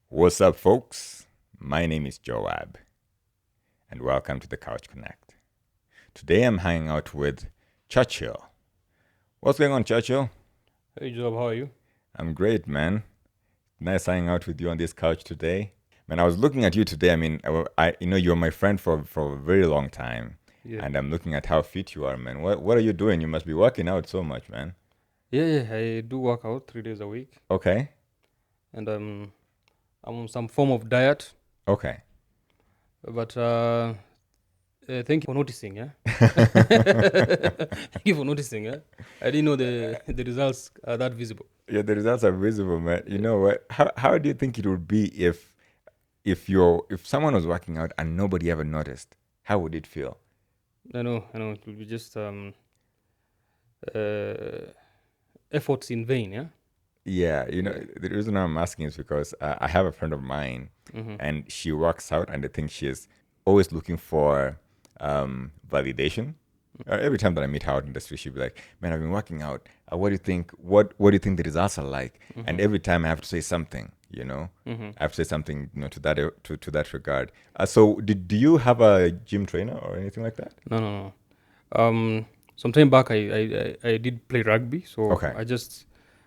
What's up, folks? My name is Joab, and welcome to the Couch Connect. Today I'm hanging out with Churchill. What's going on, Churchill? Hey Job, how are you? I'm great, man. Nice hanging out with you on this couch today. Man, I was looking at you today. I mean, you're my friend for a very long time, Yeah. and I'm looking at how fit you are, man. What are you doing? You must be working out so much, man. Yeah, I do work out 3 days a week, Okay, and I'm on some form of diet. okay. But thank you for noticing. Yeah, thank you for noticing. Yeah, I didn't know the results are that visible. Yeah, the results are visible, man. You know what? How do you think it would be if someone was working out and nobody ever noticed? How would it feel? I know. It will be just efforts in vain. Yeah. Yeah, Yeah. the reason I'm asking is because I have a friend of mine, Mm-hmm. and she works out, and I think she's always looking for validation. Every time that I meet her out in the street, she'll be like, "Man, I've been working out. What do you think? What do you think the results are like?" And every time I have to say something, Mm-hmm. I have to say something, to that to that regard. So, do you have a gym trainer or anything like that? No. Some time back, I did play rugby, so Okay.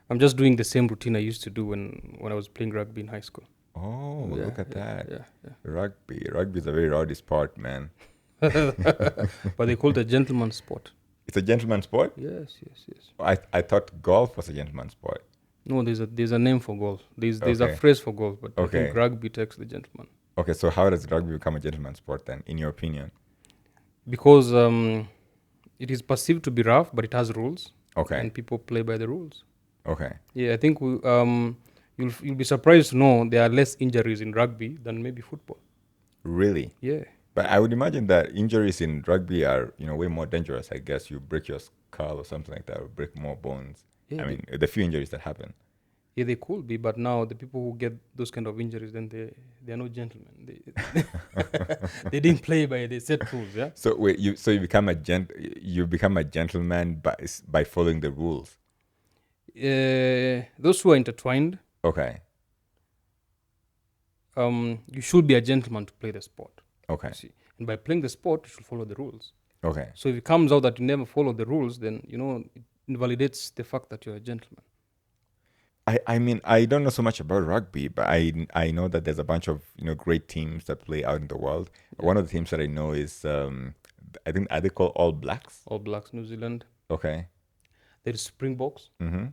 I'm just doing the same routine I used to do when I was playing rugby in high school. Oh, Yeah, look at that. yeah. Rugby is a very rowdy sport, man. But they call it a gentleman's sport. It's a gentleman's sport. Yes. I thought golf was a gentleman's sport. No, there's a name for golf. There's a Okay. phrase for golf, but I think Okay. rugby takes the gentleman Okay. So how does rugby become a gentleman's sport then, in your opinion? because it is perceived to be rough, but it has rules, Okay. and people play by the rules. Okay. Yeah, I think you'll be surprised to know there are less injuries in rugby than maybe football. Really? Yeah. But I would imagine that injuries in rugby are, way more dangerous. I guess you break your skull or something like that, or break more bones. Yeah, I mean, the few injuries that happen. Yeah, they could be, but now the people who get those kind of injuries, then they are no gentlemen. They didn't play by the set rules. Yeah. So wait, you become you become a gentleman by following the rules. Those who are intertwined, Okay. you should be a gentleman to play the sport. Okay. You see, and by playing the sport, you should follow the rules. Okay. So if it comes out that you never follow the rules, then it invalidates the fact that you're a gentleman. I mean, I don't know so much about rugby, but I know that there's a bunch of great teams that play out in the world. Yeah. One of the teams that I know is I think, are they called All Blacks? All Blacks, New Zealand. Okay. There is Springboks. Mm-hmm.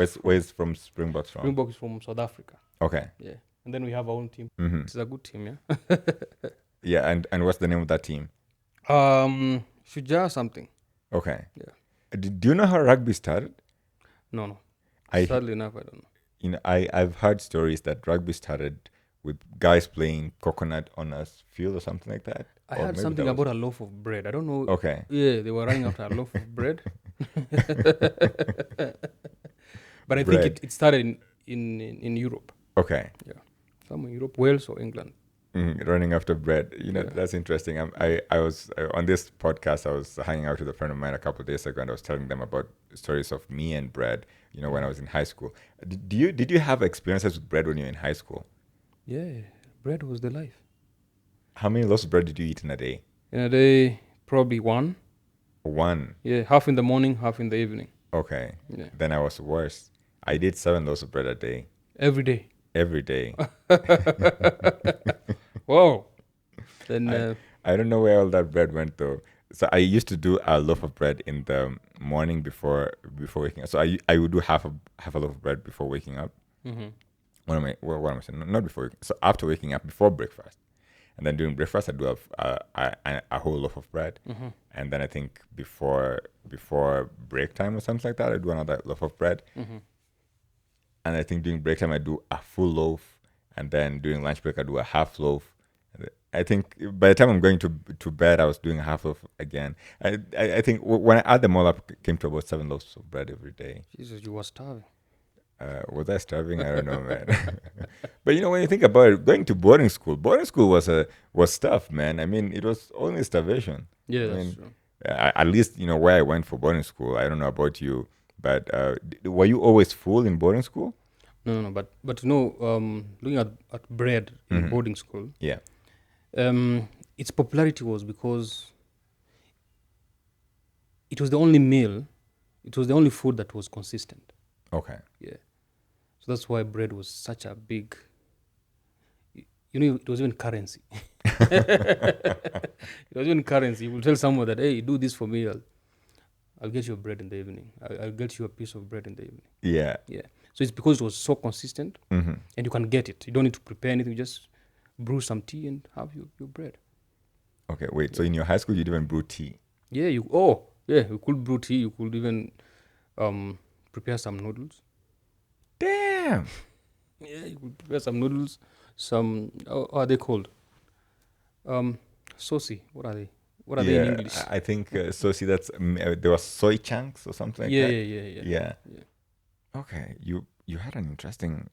It's Where's from Springboks from? Springboks is from South Africa. Okay. Yeah, and then we have our own team. Mm-hmm. It's a good team. Yeah. Yeah, and what's the name of that team? Shuja something. Okay. Yeah. Do you know how rugby started? No. I Sadly enough, I don't know. I've heard stories that rugby started with guys playing coconut on a field or something like that. I Or heard maybe something that was- about a loaf of bread. I don't know. Okay. Yeah, they were running after a loaf of bread. But I think Bread. it started in Europe. Okay. Somewhere in Europe, Wales or England. Running after bread. Yeah. That's interesting. I was on this podcast. I was hanging out with a friend of mine a couple of days ago, and I was telling them about stories of me and bread. When I was in high school. Did you have experiences with bread when you were in high school? Yeah, bread was the life. How many loaves of bread did you eat in a day? In a day, probably one. One. Yeah, half in the morning, half in the evening. Okay. Yeah, Then I was worse. I did 7 loaves of bread a day. every day. Every day. Whoa. Then I don't know where all that bread went though. So I used to do a loaf of bread in the morning before waking up. So I would do half a loaf of bread before waking up. mhm. What am I saying? Not before. So after waking up, before breakfast, and then during breakfast, I do have a whole loaf of bread, and then I think before break time or something like that, I do another loaf of bread, and I think during break time I do a full loaf, and then during lunch break I do a half loaf. I think by the time I'm going to bed, I was doing a half loaf again. I think when I add them all up, it came to about 7 loaves of bread every day. Jesus, you were starving. Was I starving? I don't know, man. But when you think about it, going to boarding school was tough, man. I mean, it was only starvation. Yeah, I that's mean, true. At least, where I went for boarding school. I don't know about you, but were you always full in boarding school? No. But looking at bread in boarding school, Yeah. its popularity was because it was the only meal, it was the only food that was consistent. Okay. Yeah. So that's why bread was such a big, it was even currency. It was even currency. You will tell someone that, hey, do this for me. I'll get you a bread in the evening. I'll get you a piece of bread in the evening. Yeah. Yeah. So it's because it was so consistent Mm-hmm. and you can get it. You don't need to prepare anything. You just brew some tea and have your bread. Okay, wait. So in your high school, you didn't even brew tea? Yeah, you could brew tea. You could even prepare some noodles. Damn. Yeah, you could prepare some noodles. Some, how are they called? Saucy. What are they? What are they in Yeah, English? I think so. See, there was soy chunks or something like Yeah, that. yeah. Yeah. Yeah. Okay, you had an interesting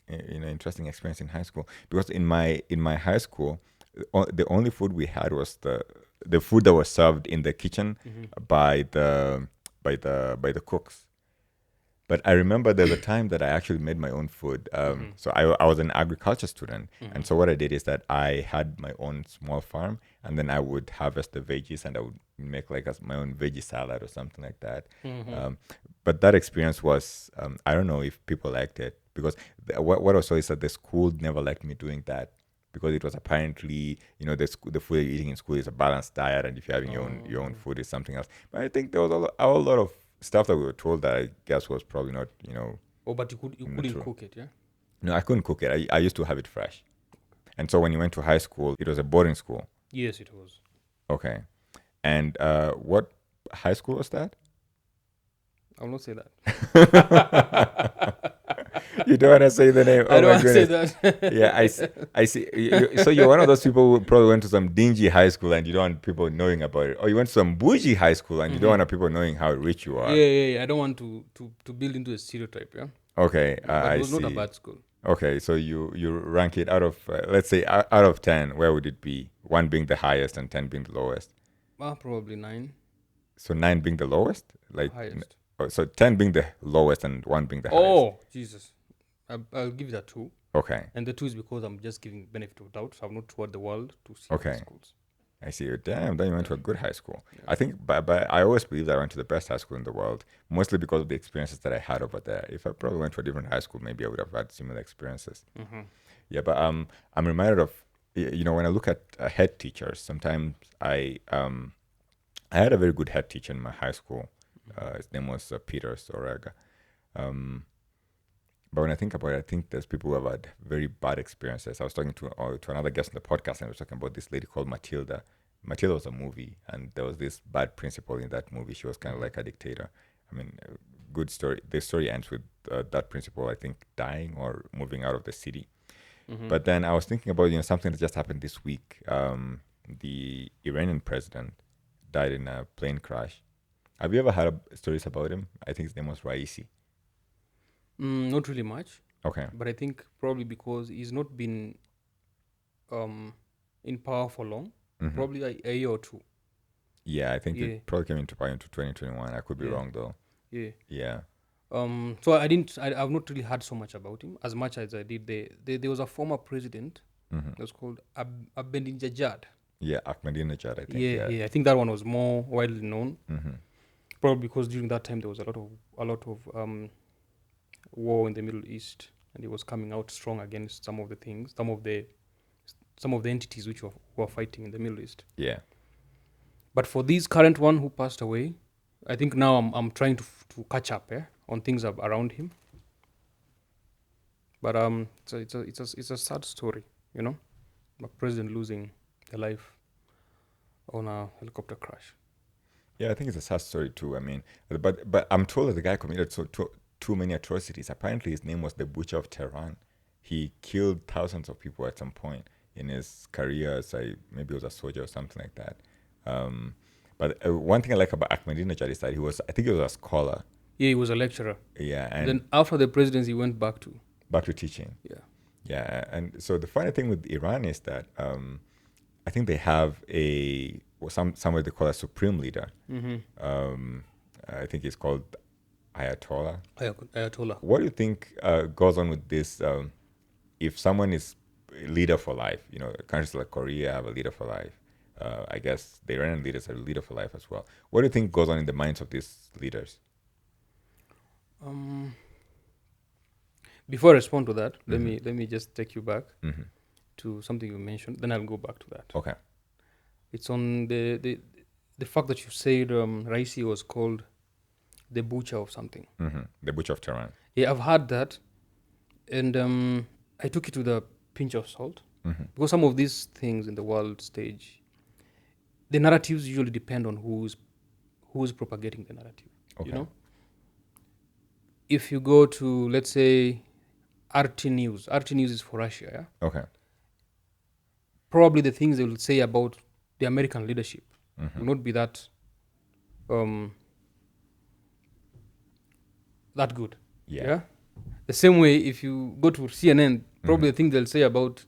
experience in high school, because in my high school, the only food we had was the food that was served in the kitchen by the cooks. But I remember there's a time that I actually made my own food. So I was an agriculture student. And so what I did is that I had my own small farm, and then I would harvest the veggies, and I would make like my own veggie salad or something like that. But that experience was, I don't know if people liked it, because what I saw is that the school never liked me doing that, because it was apparently, the food you're eating in school is a balanced diet, and if you're having your own food is something else. But I think there was a lot of stuff that we were told that I guess was probably not, Oh, but you couldn't true. cook it, yeah? No, I couldn't cook it. I used to have it fresh. And so when you went to high school, it was a boarding school. Yes, it was. Okay. And what high school was that? I will not say that. You don't want to say the name? I Oh don't my want to say goodness. that. Yeah, I see. So you're one of those people who probably went to some dingy high school and you don't want people knowing about it. Or you went to some bougie high school and you don't want people knowing how rich you are. Yeah. I don't want to build into a stereotype, yeah? Okay, But I it was see. not a bad school. Okay, so you rank it out of, let's say, out of 10, where would it be? 1 being the highest and 10 being the lowest. Probably 9. So 9 being the lowest? Highest. So 10 being the lowest and 1 being the highest. Oh, Jesus. I'll give it a 2. Okay. And the 2 is because I'm just giving benefit of doubt. So I've not toured the world to see Okay. the schools. I see. Damn, then you went to a good high school. Yeah. I think, but I always believe that I went to the best high school in the world, mostly because of the experiences that I had over there. If I probably went to a different high school, maybe I would have had similar experiences. Yeah, but I'm reminded of, when I look at head teachers, sometimes I had a very good head teacher in my high school. His name was Peter Sorega. But when I think about it, I think there's people who have had very bad experiences. I was talking to another guest on the podcast, and I was talking about this lady called Matilda. Matilda was a movie, and there was this bad principal in that movie. She was kind of like a dictator. I mean, good story. The story ends with that principal, I think, dying or moving out of the city. But then I was thinking about, something that just happened this week. The Iranian president died in a plane crash. Have you ever heard stories about him? I think his name was Raisi. Not really much. Okay. But I think probably because he's not been in power for long. Probably a year or 2. Yeah, I think it probably came into power into 2021. I could be wrong though. Yeah. Yeah. So I've not really heard so much about him as much as I did. There was a former president that was called Ahmadinejad. Yeah, Ahmadinejad, I think. Yeah. I think that one was more widely known. Probably because during that time there was a lot of war in the Middle East, and he was coming out strong against some of the things, some of the entities which were fighting in the Middle East. Yeah. But for this current one who passed away, I think now I'm trying to catch up on things around him. But it's a sad story, a president losing their life on a helicopter crash. Yeah, I think it's a sad story too. I mean, but I'm told that the guy committed too many atrocities. Apparently, his name was the Butcher of Tehran. He killed thousands of people at some point in his career. Maybe he was a soldier or something like that. But one thing I like about Ahmadinejad is that he was a scholar. Yeah, he was a lecturer. Yeah, and then after the presidency, he went back to teaching. Yeah. Yeah, and so the funny thing with Iran is that I think they have somewhere they call a supreme leader. Mm-hmm. I think it's called Ayatollah. Ayatollah. What do you think goes on with this? If someone is a leader for life, countries like Korea have a leader for life. I guess the Iranian leaders are a leader for life as well. What do you think goes on in the minds of these leaders? Before I respond to that, Mm-hmm. let me just take you back Mm-hmm. to something you mentioned. Then I'll go back to that. Okay. It's on the fact that you said Raisi was called the butcher of something. Mm-hmm. The Butcher of Tehran. Yeah, I've heard that, and I took it with a pinch of salt Mm-hmm. because some of these things in the world stage, the narratives usually depend on who's propagating the narrative. Okay. If you go to, let's say, RT News is for Russia. Yeah, Okay. probably the things they will say about the American leadership Mm-hmm. will not be that that good. Yeah. The same way, if you go to CNN, probably the thing they'll say about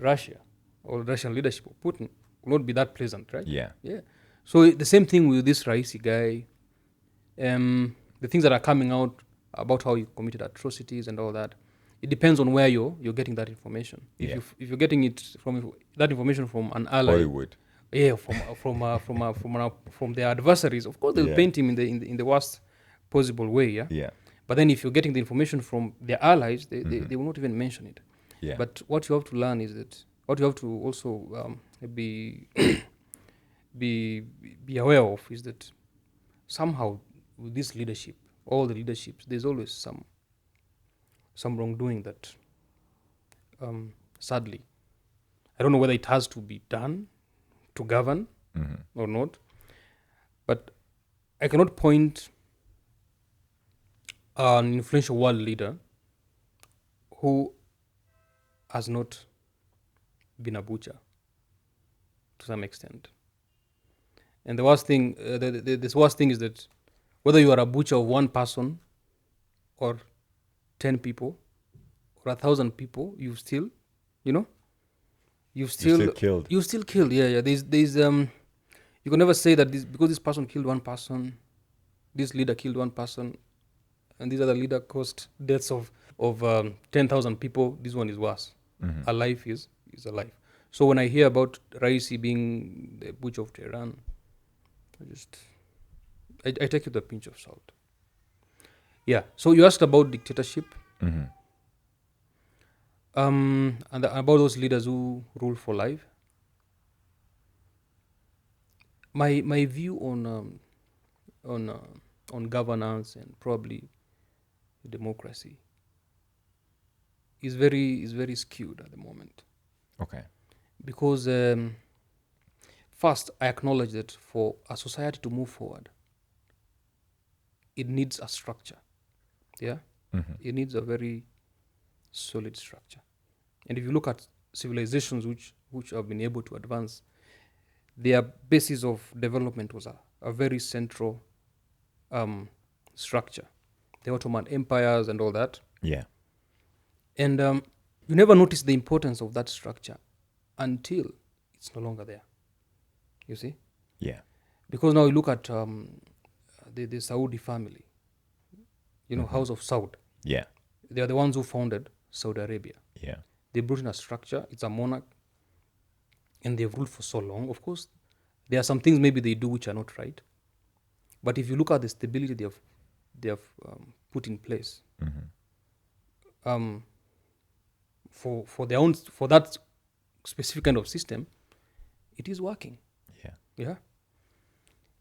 Russia or Russian leadership or Putin will not be that pleasant, right? Yeah. Yeah. So the same thing with this Raisi guy. The things that are coming out about how he committed atrocities and all that, it depends on where you're getting that information. Yeah. If you're getting it from that information from an ally, Hollywood. yeah, from their adversaries, of course they'll Yeah. paint him in the worst possible way. Yeah. Yeah. But then if you're getting the information from their allies, they will not even mention it. Yeah. But what you have to learn is that what you have to also be be aware of is that somehow with this leadership, all the leaderships, there's always some wrongdoing that sadly, I don't know whether it has to be done to govern or not, but I cannot point an influential world leader who has not been a butcher to some extent. And the worst thing, this worst thing is that whether you are a butcher of one person or 10 people or 1,000 people, you still, you've You're still killed. Yeah. There's you can never say that because this person killed one person, this leader killed one person, and this other leader caused deaths of 10,000 people. This one is worse. A life is a life. So when I hear about Raisi being the butcher of Tehran, I take it with a pinch of salt. Yeah. So you asked about dictatorship, Mm-hmm. and about those leaders who rule for life. My view on governance and probably democracy is very skewed at the moment. Okay. Because first, I acknowledge that for a society to move forward, it needs a structure. Yeah, it needs a very solid structure. And if you look at civilizations which have been able to advance, their basis of development was a very central structure. The Ottoman empires and all that. Yeah. And you never notice the importance of that structure until it's no longer there. You see? Yeah. Because now you look at the Saudi family, House of Saud. Yeah. They are the ones who founded Saudi Arabia. Yeah. They brought in a structure. It's a monarch. And they've ruled for so long. Of course, there are some things maybe they do which are not right. But if you look at the stability they have put in place, for that specific kind of system, it is working. Yeah. Yeah.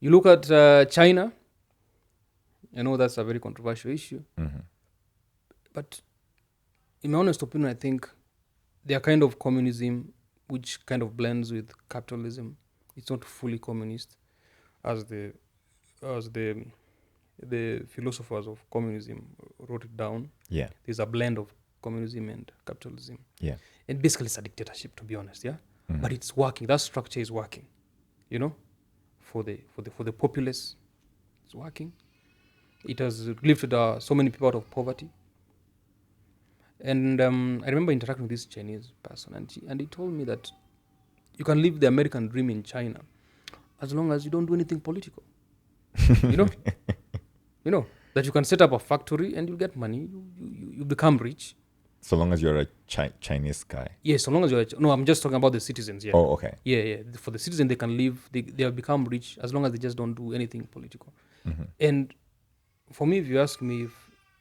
You look at China. I know that's a very controversial issue, but in my honest opinion, I think they are kind of communism which kind of blends with capitalism. It's not fully communist, as the philosophers of communism wrote it down. Yeah. There's a blend of communism and capitalism. Yeah. And basically it's a dictatorship, to be honest, yeah? But it's working. That structure is working. For the populace, it's working. It has lifted so many people out of poverty. And I remember interacting with this Chinese person, and he told me that you can live the American dream in China as long as you don't do anything political. you know, that you can set up a factory and you get money, you become rich. So long as you're a Chinese guy. Yes, so long as you're no, I'm just talking about the citizens. Yeah. Oh, okay. Yeah. For the citizen, they can live. They have become rich as long as they just don't do anything political. And for me, if you ask me,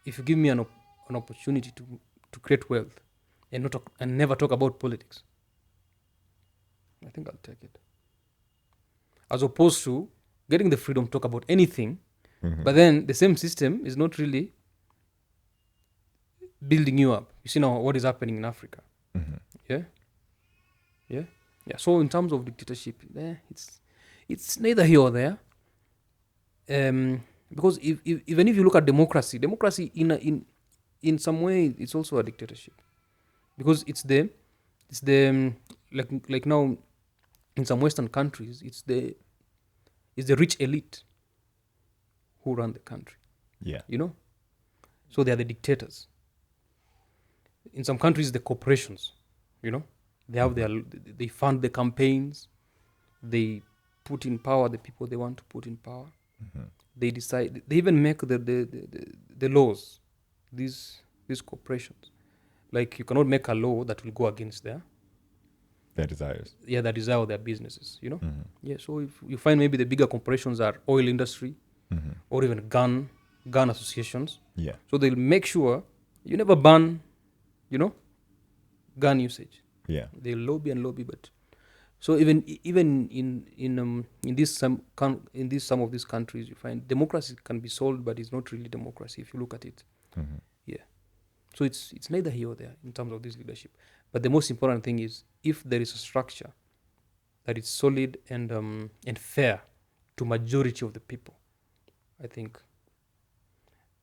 if you give me an opportunity to create wealth and never talk about politics, I think I'll take it. As opposed to getting the freedom to talk about anything, but then the same system is not really building you up. You see now what is happening in Africa. Yeah. So in terms of dictatorship, it's neither here or there. Because even if you look at democracy in some way it's also a dictatorship, because it's the like now in some Western countries it's the rich elite who run the country. Yeah. So they are the dictators. In some countries, the corporations, they have they fund the campaigns, they put in power the people they want to put in power. They decide, they even make the laws, these corporations. Like you cannot make a law that will go against their desires. Yeah, their desire of their businesses, Yeah, so if you find maybe the bigger corporations are oil industry or even gun associations. Yeah. So they'll make sure you never ban, gun usage. Yeah. They lobby, but so even in some of these countries, you find democracy can be sold, but it's not really democracy if you look at it. Yeah. So it's neither here or there in terms of this leadership. But the most important thing is if there is a structure that is solid and fair to majority of the people, I think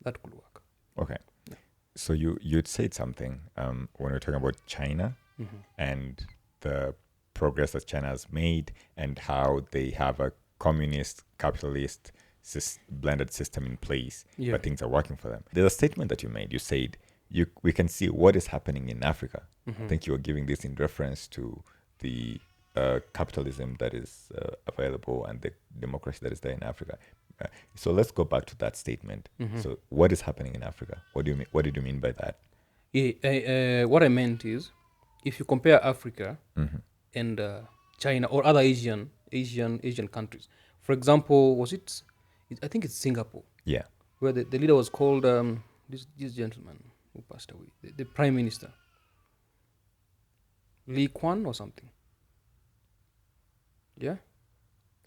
that could work. Okay. Yeah. So you'd said something when we were talking about China and the progress that China has made and how they have a communist, capitalist, blended system in place, but things are working for them. There's a statement that you made. You said we can see what is happening in Africa. I think you were giving this in reference to the capitalism that is available and the democracy that is there in Africa. So let's go back to that statement. So what is happening in Africa? What did you mean by that? What I meant is, if you compare Africa and China or other Asian countries, for example, I think it's Singapore. Yeah. Where the leader was called this gentleman who passed away, the prime minister, Lee Kuan or something. Yeah.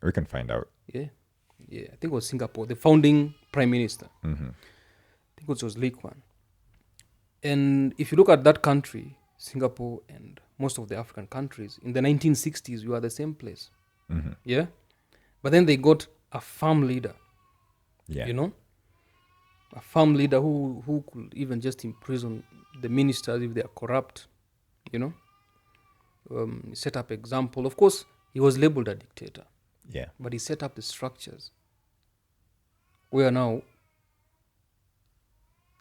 We can find out. Yeah. I think it was Singapore, the founding prime minister. I think it was Lee Kuan. And if you look at that country, Singapore and most of the African countries, in the 1960s, we were the same place. Yeah. But then they got a farm leader. Yeah. A farm leader who could even just imprison the ministers if they are corrupt. Set up example. Of course, he was labeled a dictator. Yeah. But he set up the structures where now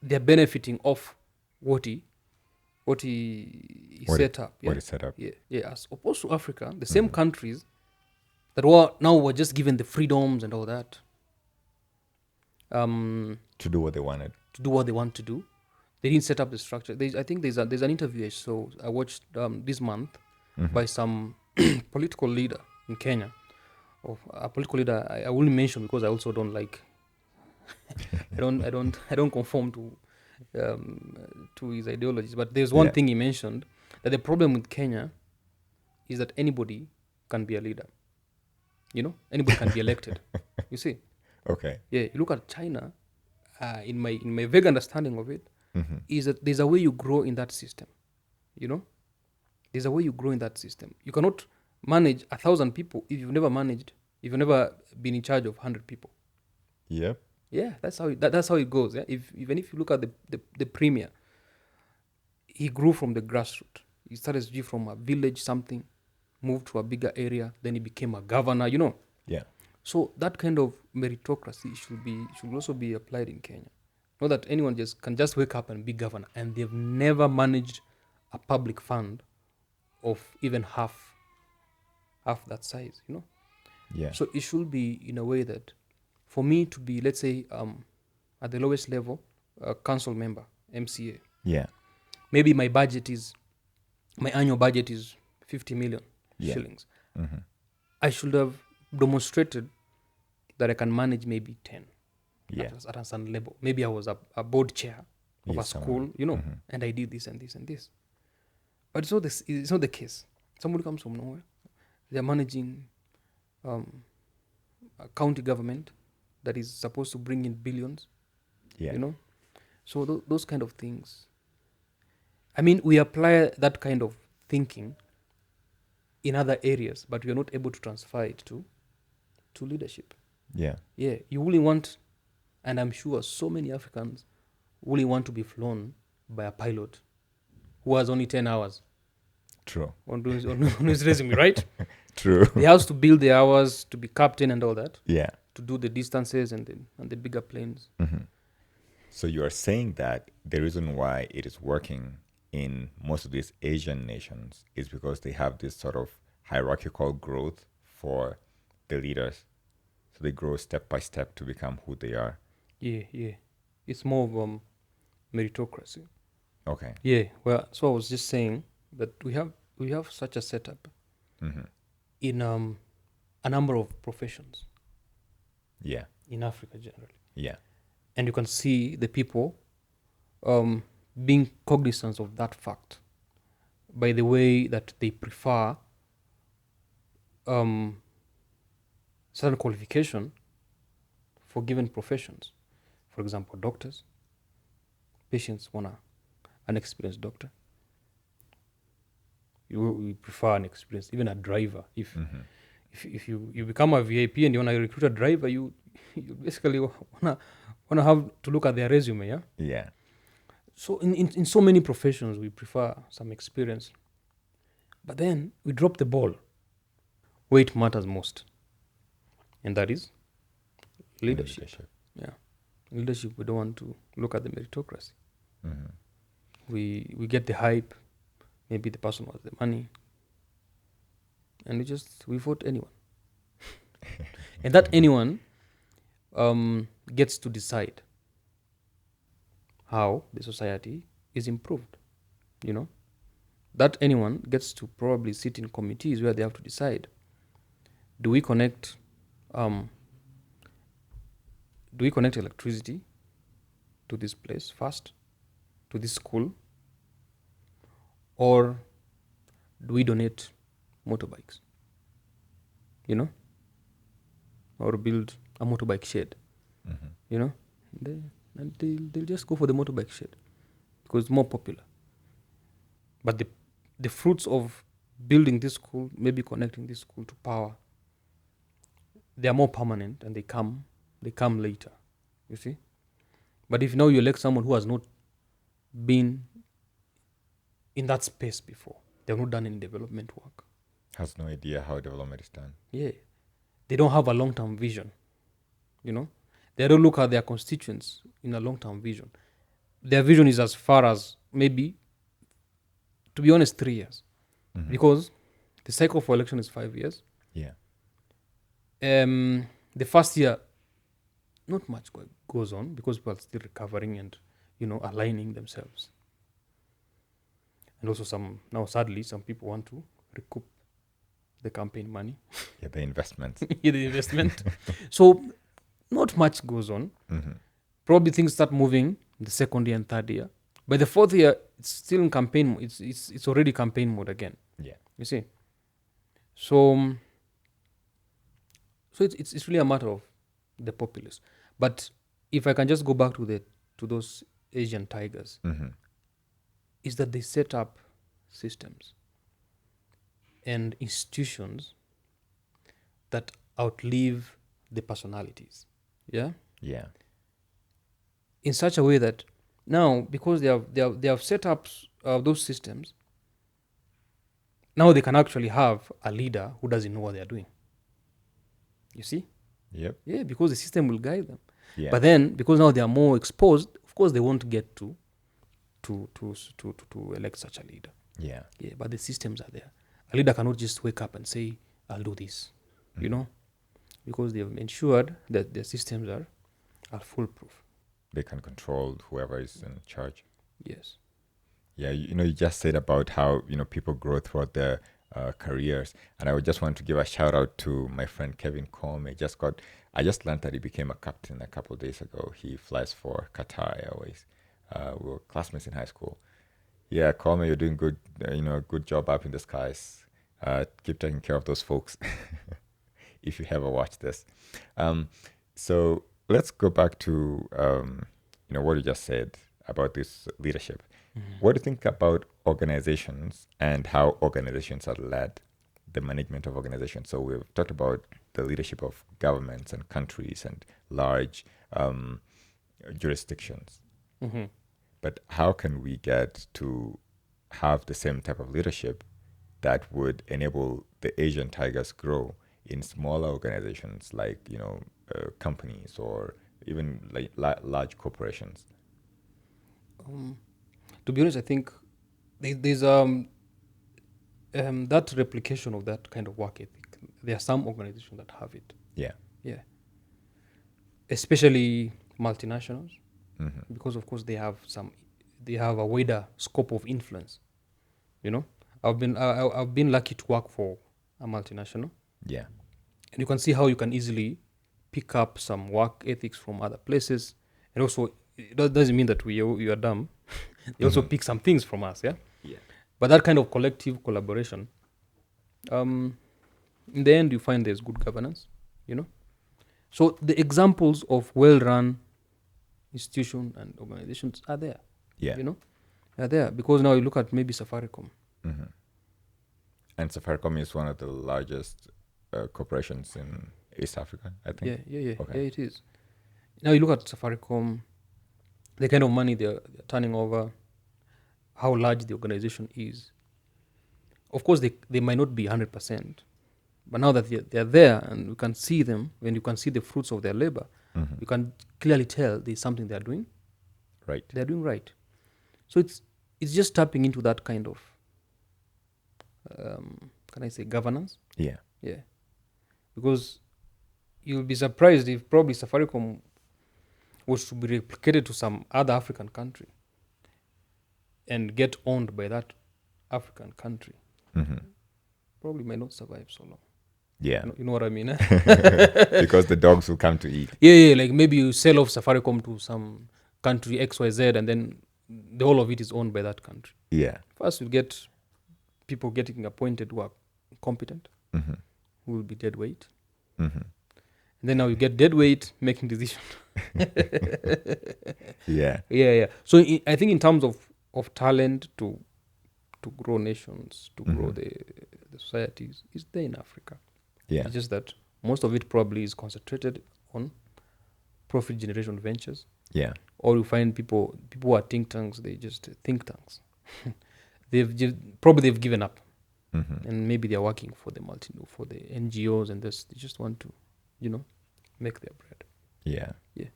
they're benefiting off what he set up. Yeah? What he set up. Yeah. As opposed to Africa, the same countries that were just given the freedoms and all that. To do what they wanted. To do what they want to do. They didn't set up the structure. I think there's an interview I watched this month by some political leader in Kenya. Of a political leader I wouldn't mention because I also don't like I don't conform to his ideologies. But there's one thing he mentioned, that the problem with Kenya is that anybody can be a leader. Anybody can be elected. You see? Okay. Yeah, you look at China, in my vague understanding of it, is that there's a way you grow in that system. There's a way you grow in that system. You cannot manage 1,000 people if you've never been in charge of 100 people. Yep. Yeah, that's how it goes. Yeah? Even if you look at the premier, he grew from the grassroots. He started from a village, something, moved to a bigger area, then he became a governor. Yeah. So that kind of meritocracy should also be applied in Kenya. Not that anyone can just wake up and be governor, and they've never managed a public fund of even half half that size, Yeah. So it should be in a way that for me to be, let's say, at the lowest level, a council member, MCA, Yeah. maybe my annual budget is 50 million shillings. Mm-hmm. I should have demonstrated that I can manage maybe 10 Yeah. at a certain level. Maybe I was a board chair of Yes, a school, and I did this and this and this. But it's not the case. Somebody comes from nowhere. They're managing a county government that is supposed to bring in billions, Yeah. So those kind of things. I mean, we apply that kind of thinking in other areas, but we are not able to transfer it to leadership. Yeah. Yeah, you really want, and I'm sure so many Africans really want to be flown by a pilot who has only 10 hours True. on his resume, right? True. He has to build the hours to be captain and all that, Yeah. to do the distances and the bigger planes. Mm-hmm. So you are saying that the reason why it is working in most of these Asian nations is because they have this sort of hierarchical growth for the leaders. So they grow step by step to become who they are. Yeah. It's more of meritocracy. Okay. Yeah, well, so I was just saying that we have such a setup Mm-hmm. in a number of professions Yeah. in Africa generally. Yeah. And you can see the people being cognizant of that fact by the way that they prefer certain qualification for given professions. For example, doctors. Patients want an experienced doctor. You prefer an experienced, even a driver. If you become a VIP and you want to recruit a driver, you basically wanna have to look at their resume, yeah. Yeah. So in so many professions, we prefer some experience, but then we drop the ball where it matters most, and that is leadership. Yeah, leadership. We don't want to look at the meritocracy. Mm-hmm. We get the hype. Maybe the person has the money, and we vote anyone, and that anyone gets to decide how the society is improved. That anyone gets to probably sit in committees where they have to decide: do we connect electricity to this place first, to this school, or do we donate motorbikes? Or build a motorbike shed? Mm-hmm. They'll just go for the motorbike shed because it's more popular. But the fruits of building this school, maybe connecting this school to power, they are more permanent and they come later. You see? But if now you elect someone who has not been in that space before, they have not done any development work, Has no idea how development is done. yeah, they don't have a long-term vision. They don't look at their constituents in a long-term vision. Their vision is as far as maybe, to be honest, 3 years, because the cycle for election is 5 years. Yeah. The first year, not much goes on because people are still recovering and aligning themselves. And also sadly, some people want to recoup the campaign money. Yeah, the investments. The investment. So not much goes on. Mm-hmm. Probably things start moving in the second year and third year. By the fourth year, it's still in campaign. It's already campaign mode again. Yeah. You see. So it's really a matter of the populace. But if I can just go back to those Asian tigers, is that they set up systems and institutions that outlive the personalities. Yeah. Yeah. In such a way that now, because they have set up those systems, now they can actually have a leader who doesn't know what they are doing. You see? Yep. Yeah, because the system will guide them. Yeah. But then, because now they are more exposed, of course, they won't get to elect such a leader. Yeah. Yeah, but the systems are there. A leader cannot just wake up and say, I'll do this, you know, because they've ensured that their systems are foolproof. They can control whoever is in charge. Yes. Yeah, you just said about how people grow throughout their careers, and I would just want to give a shout out to my friend Kevin Comey. I just learned that he became a captain a couple of days ago. He flies for Qatar Airways. We were classmates in high school. Yeah, Comey, you're doing good. Good job up in the skies. Keep taking care of those folks. If you ever watch this. So let's go back to what you just said about this leadership. What do you think about organizations and how organizations are led, the management of organizations? So we've talked about the leadership of governments and countries and large jurisdictions. But how can we get to have the same type of leadership that would enable the Asian tigers grow in smaller organizations like companies or even like large corporations? To be honest, I think there's that replication of that kind of work ethic. There are some organizations that have it. Yeah. Yeah. Especially multinationals, because of course they have a wider scope of influence. I've been lucky to work for a multinational. Yeah. And you can see how you can easily pick up some work ethics from other places, and also it doesn't mean that you are dumb. They also pick some things from us, yeah. Yeah. But that kind of collective collaboration, in the end, you find there's good governance. So the examples of well-run institutions and organizations are there. Yeah. Are there because now you look at maybe Safaricom. And Safaricom is one of the largest corporations in East Africa, I think. Yeah, Okay. yeah, it is. Now you look at Safaricom, the kind of money they're turning over, how large the organization is. Of course, they might not be 100%, but now that they're there and you can see them, when you can see the fruits of their labor, you can clearly tell there's something they're doing. Right. They're doing right. So it's just tapping into that kind of, can I say, governance? Yeah. Yeah. Because you'll be surprised if probably Safaricom was to be replicated to some other African country and get owned by that African country. Probably might not survive so long. Yeah. You know what I mean? Because the dogs will come to eat. Yeah, like maybe you sell off Safaricom to some country XYZ and then the whole of it is owned by that country. Yeah. First, you get people getting appointed who are competent, who will be dead weight. And then now you get dead weight making decisions. Yeah. Yeah. So I think in terms of talent to grow nations, to grow the societies, is there in Africa. Yeah. It's just that most of it probably is concentrated on profit generation ventures. Yeah. Or you find people who are think tanks, they just think tanks. They've given up. And maybe they're working for the NGOs and this. They just want to, make their bread. Yeah. Yeah.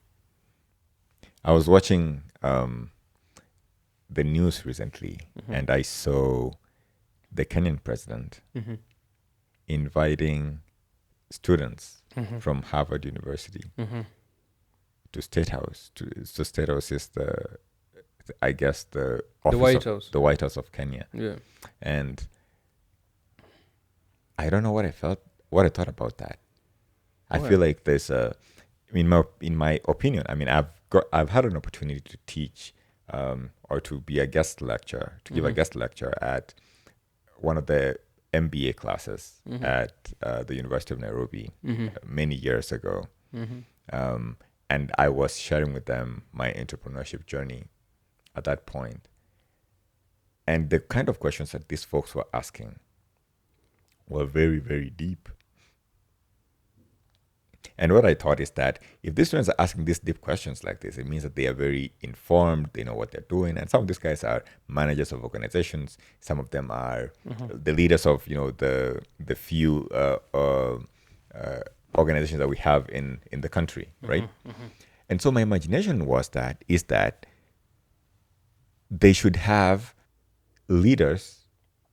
I was watching the news recently, and I saw the Kenyan president inviting students from Harvard University to State House. So State House is the office White House. The White House of Kenya. Yeah. And I don't know what I thought about that. I feel like there's in my opinion, I mean, I've had an opportunity to teach or to be a guest lecturer, to give a guest lecture at one of the MBA classes at the University of Nairobi many years ago. And I was sharing with them my entrepreneurship journey at that point. And the kind of questions that these folks were asking were very, very deep. And what I thought is that if these students are asking these deep questions like this, it means that they are very informed, they know what they're doing. And some of these guys are managers of organizations. Some of them are the leaders of, the few organizations that we have in the country, right? And so my imagination is that they should have leaders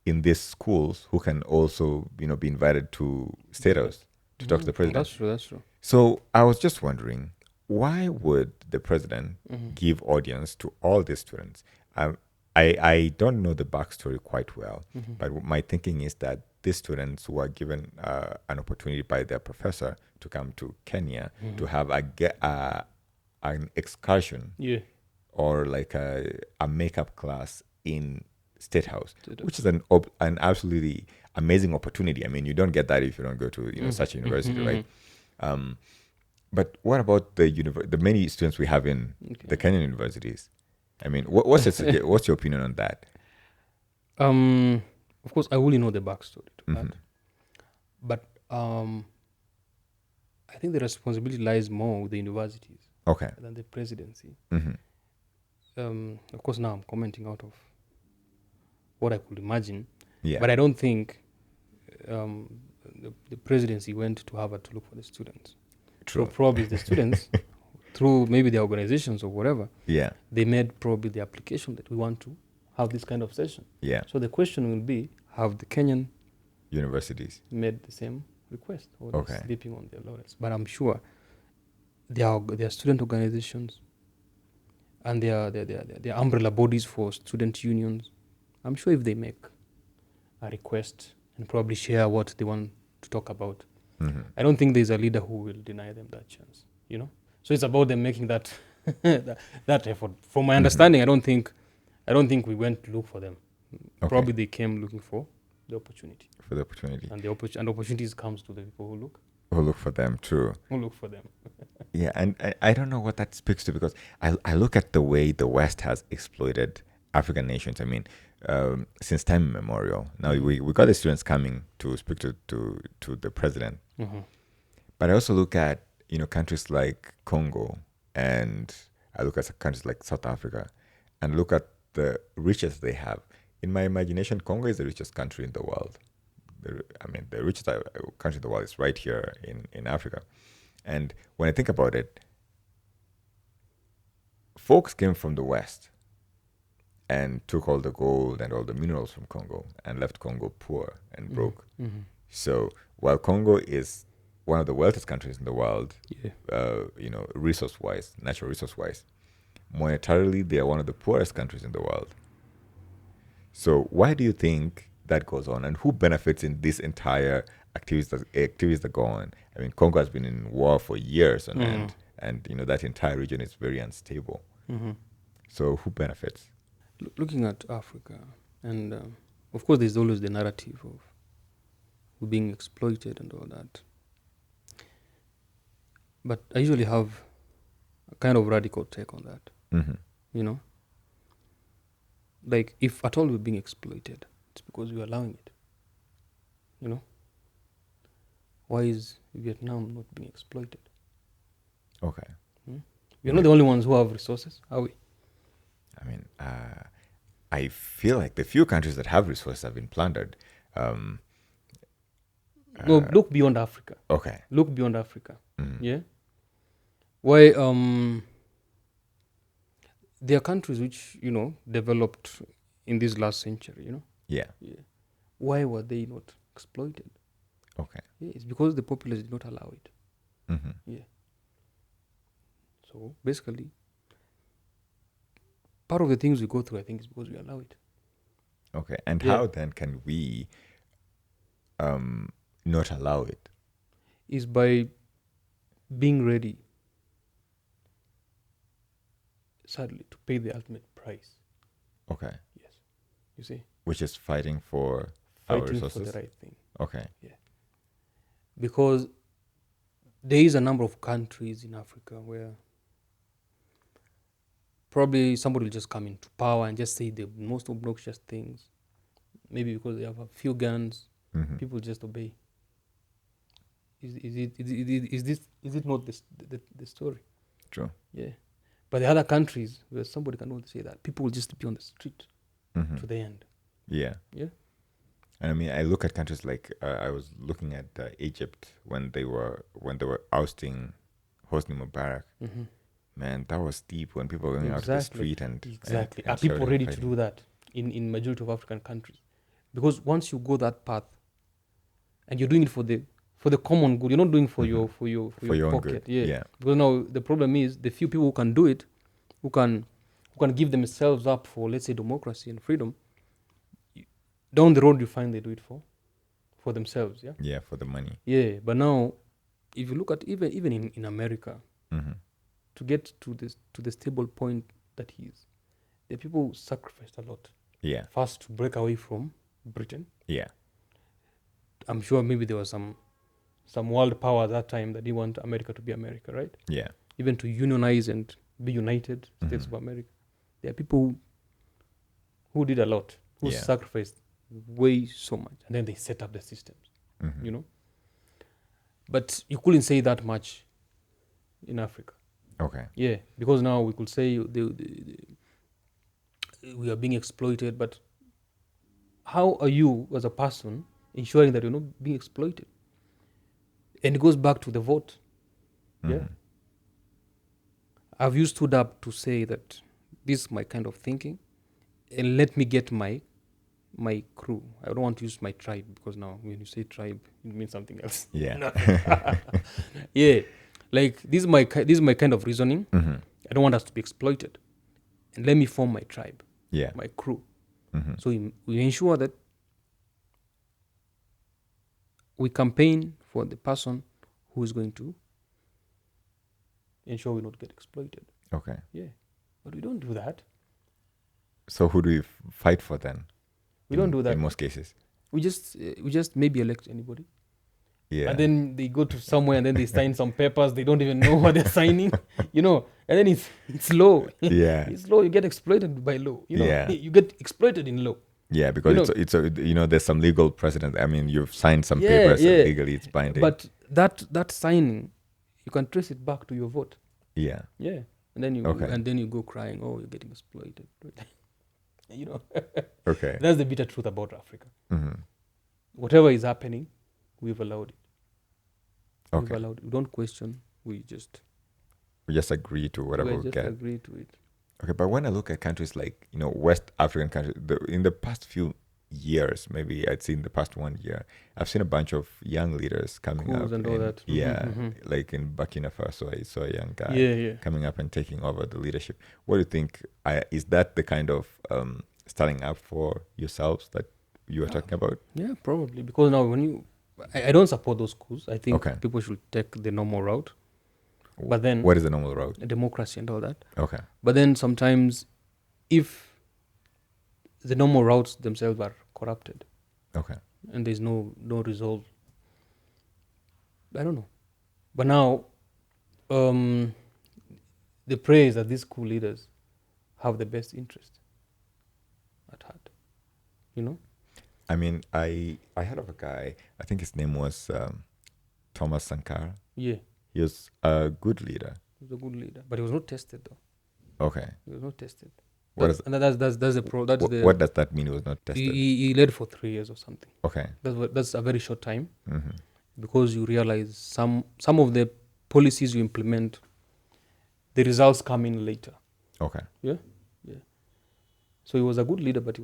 in these schools who can also, be invited to State House to talk to the president. That's true. That's true. So I was just wondering, why would the president give audience to all these students? I don't know the backstory quite well, but my thinking is that these students were given an opportunity by their professor to come to Kenya to have an excursion Yeah. or like a makeup class in State House, State which is an absolutely amazing opportunity. I mean, you don't get that if you don't go to such a university, right? But what about the many students we have in the Kenyan universities? I mean, what's your opinion on that? Of course, I only know the backstory to that, but I think the responsibility lies more with the universities Okay. than the presidency. Mm-hmm. Of course, now I'm commenting out of what I could imagine, Yeah. but I don't think the presidency went to Harvard to look for the students. True. So probably the students, through maybe the organizations or whatever, Yeah. they made probably the application that we want to have this kind of session. Yeah. So the question will be, have the Kenyan Universities made the same request or Okay. they're sleeping on their laurels? But I'm sure there are student organizations and there are umbrella bodies for student unions. I'm sure if they make a request and probably share what they want to talk about, I don't think there's a leader who will deny them that chance, So it's about them making that that effort. From my understanding, I don't think we went to look for them. Okay. Probably they came looking for the opportunity. for the opportunity. And and opportunities comes to the people who Look for them, true. look for them. Yeah, and I don't know what that speaks to, because I look at the way the West has exploited African nations. I mean, since time immemorial. Now we got the students coming to speak to the president, but I also look at countries like Congo, and I look at countries like South Africa, and look at the riches they have. In my imagination, Congo is the richest country in the world. The richest country in the world is right here in Africa. And when I think about it, folks came from the West and took all the gold and all the minerals from Congo and left Congo poor and broke. So while Congo is one of the wealthiest countries in the world, resource-wise, natural resource-wise, monetarily, they are one of the poorest countries in the world. So why do you think that goes on, and who benefits in this entire activities that go on? I mean, Congo has been in war for years on end, and that entire region is very unstable. So who benefits? Looking at Africa, and of course, there's always the narrative of being exploited and all that. But I usually have a kind of radical take on that. Like, if at all we're being exploited, it's because we're allowing it. Why is Vietnam not being exploited? Okay. We're not the only ones who have resources, are we? I mean, I feel like the few countries that have resources have been plundered. No, look beyond Africa. Okay. Look beyond Africa. Yeah. Why? There are countries which developed in this last century. Yeah. Why were they not exploited? Okay. Yeah, it's because the populace did not allow it. Yeah. So basically, part of the things we go through, I think, is because we allow it. Okay. And how then can we not allow it? Is by being ready, sadly, to pay the ultimate price. Okay. Yes. You see? Which is fighting for our Fighting resources. for the right thing. Okay. Yeah. Because there is a number of countries in Africa where probably somebody will just come into power and just say the most obnoxious things. Maybe because they have a few guns, people just obey. Is it not the story? True. Yeah. But the other countries where somebody cannot say that, people will just be on the street to the end. Yeah. Yeah. And I mean, I look at countries like I was looking at Egypt when they were ousting Hosni Mubarak. Man, that was deep when people were going out to the street and exactly. and Are people shouting, ready fighting. to do that in majority of African countries? Because once you go that path, and you're doing it for the common good, you're not doing it for your your own pocket. good. Yeah. Yeah. Because now the problem is the few people who can do it, who can give themselves up for, let's say, democracy and freedom. Down the road, you find they do it for themselves. Yeah. Yeah, for the money. Yeah. But now, if you look at even in America, to get to the stable point that he is, the people sacrificed a lot. Yeah. First, to break away from Britain. Yeah. I'm sure maybe there was some world power at that time that didn't want America to be America, right? Yeah. Even to unionize and be United States of America. There are people who did a lot, who Yeah. sacrificed way so much, and then they set up the systems, you know. But you couldn't say that much in Africa. Okay. Yeah, because now we could say we are being exploited, but how are you as a person ensuring that you're not being exploited? And it goes back to the vote. Yeah. Have you stood up to say that this is my kind of thinking, and let me get my crew? I don't want to use my tribe, because now when you say tribe, it means something else. Yeah. Yeah, like this is my kind of reasoning. I don't want us to be exploited, and let me form my tribe, Yeah. my crew. So we ensure that we campaign for the person who is going to ensure we not get exploited. Okay. Yeah, but we don't do that. So who do we fight for then? We don't do that. In most cases. We just maybe elect anybody. Yeah. And then they go to somewhere and then they sign some papers. They don't even know what they're signing, you know. And then it's law. Yeah. It's law. You get exploited by law. You know, Yeah. you get exploited in law. Yeah, because You know. it's there's some legal precedent. I mean, you've signed some Yeah, papers yeah. and legally it's binding. But that signing, you can trace it back to your vote. yeah. Yeah, and then Okay. you go crying, oh, you're getting exploited. You know, Okay. that's the bitter truth about Africa. hmm Whatever is happening, we've allowed it. We've Okay. allowed it. We don't question. We just agree to whatever we get. agree to it. Okay, but when I look at countries like, West African countries, in the past few years, maybe I'd seen the past 1 year, I've seen a bunch of young leaders coming Coups up. and all that. Yeah, like in Burkina Faso, I saw a young guy Yeah. coming up and taking over the leadership. What do you think? Is that the kind of starting up for yourselves that you were talking about? Yeah, probably, because now I don't support those coups. I think Okay. people should take the normal route. But then What is the normal route? democracy and all that. Okay. But then sometimes, if the normal routes themselves are corrupted Okay. and there's no resolve, I don't know. But now, the praise that these coup leaders have the best interest at heart. You know? I mean, I heard of a guy, I think his name was Thomas Sankara. Yeah, He was a good leader. he was a good leader, but he was not tested though. Okay. He was not tested. What is- And that's the pro. That's the What does that mean? It was not tested. he led for 3 years or something. Okay. That's a very short time, hmm because you realize some of the policies you implement, the results come in later. Okay. Yeah. So he was a good leader, but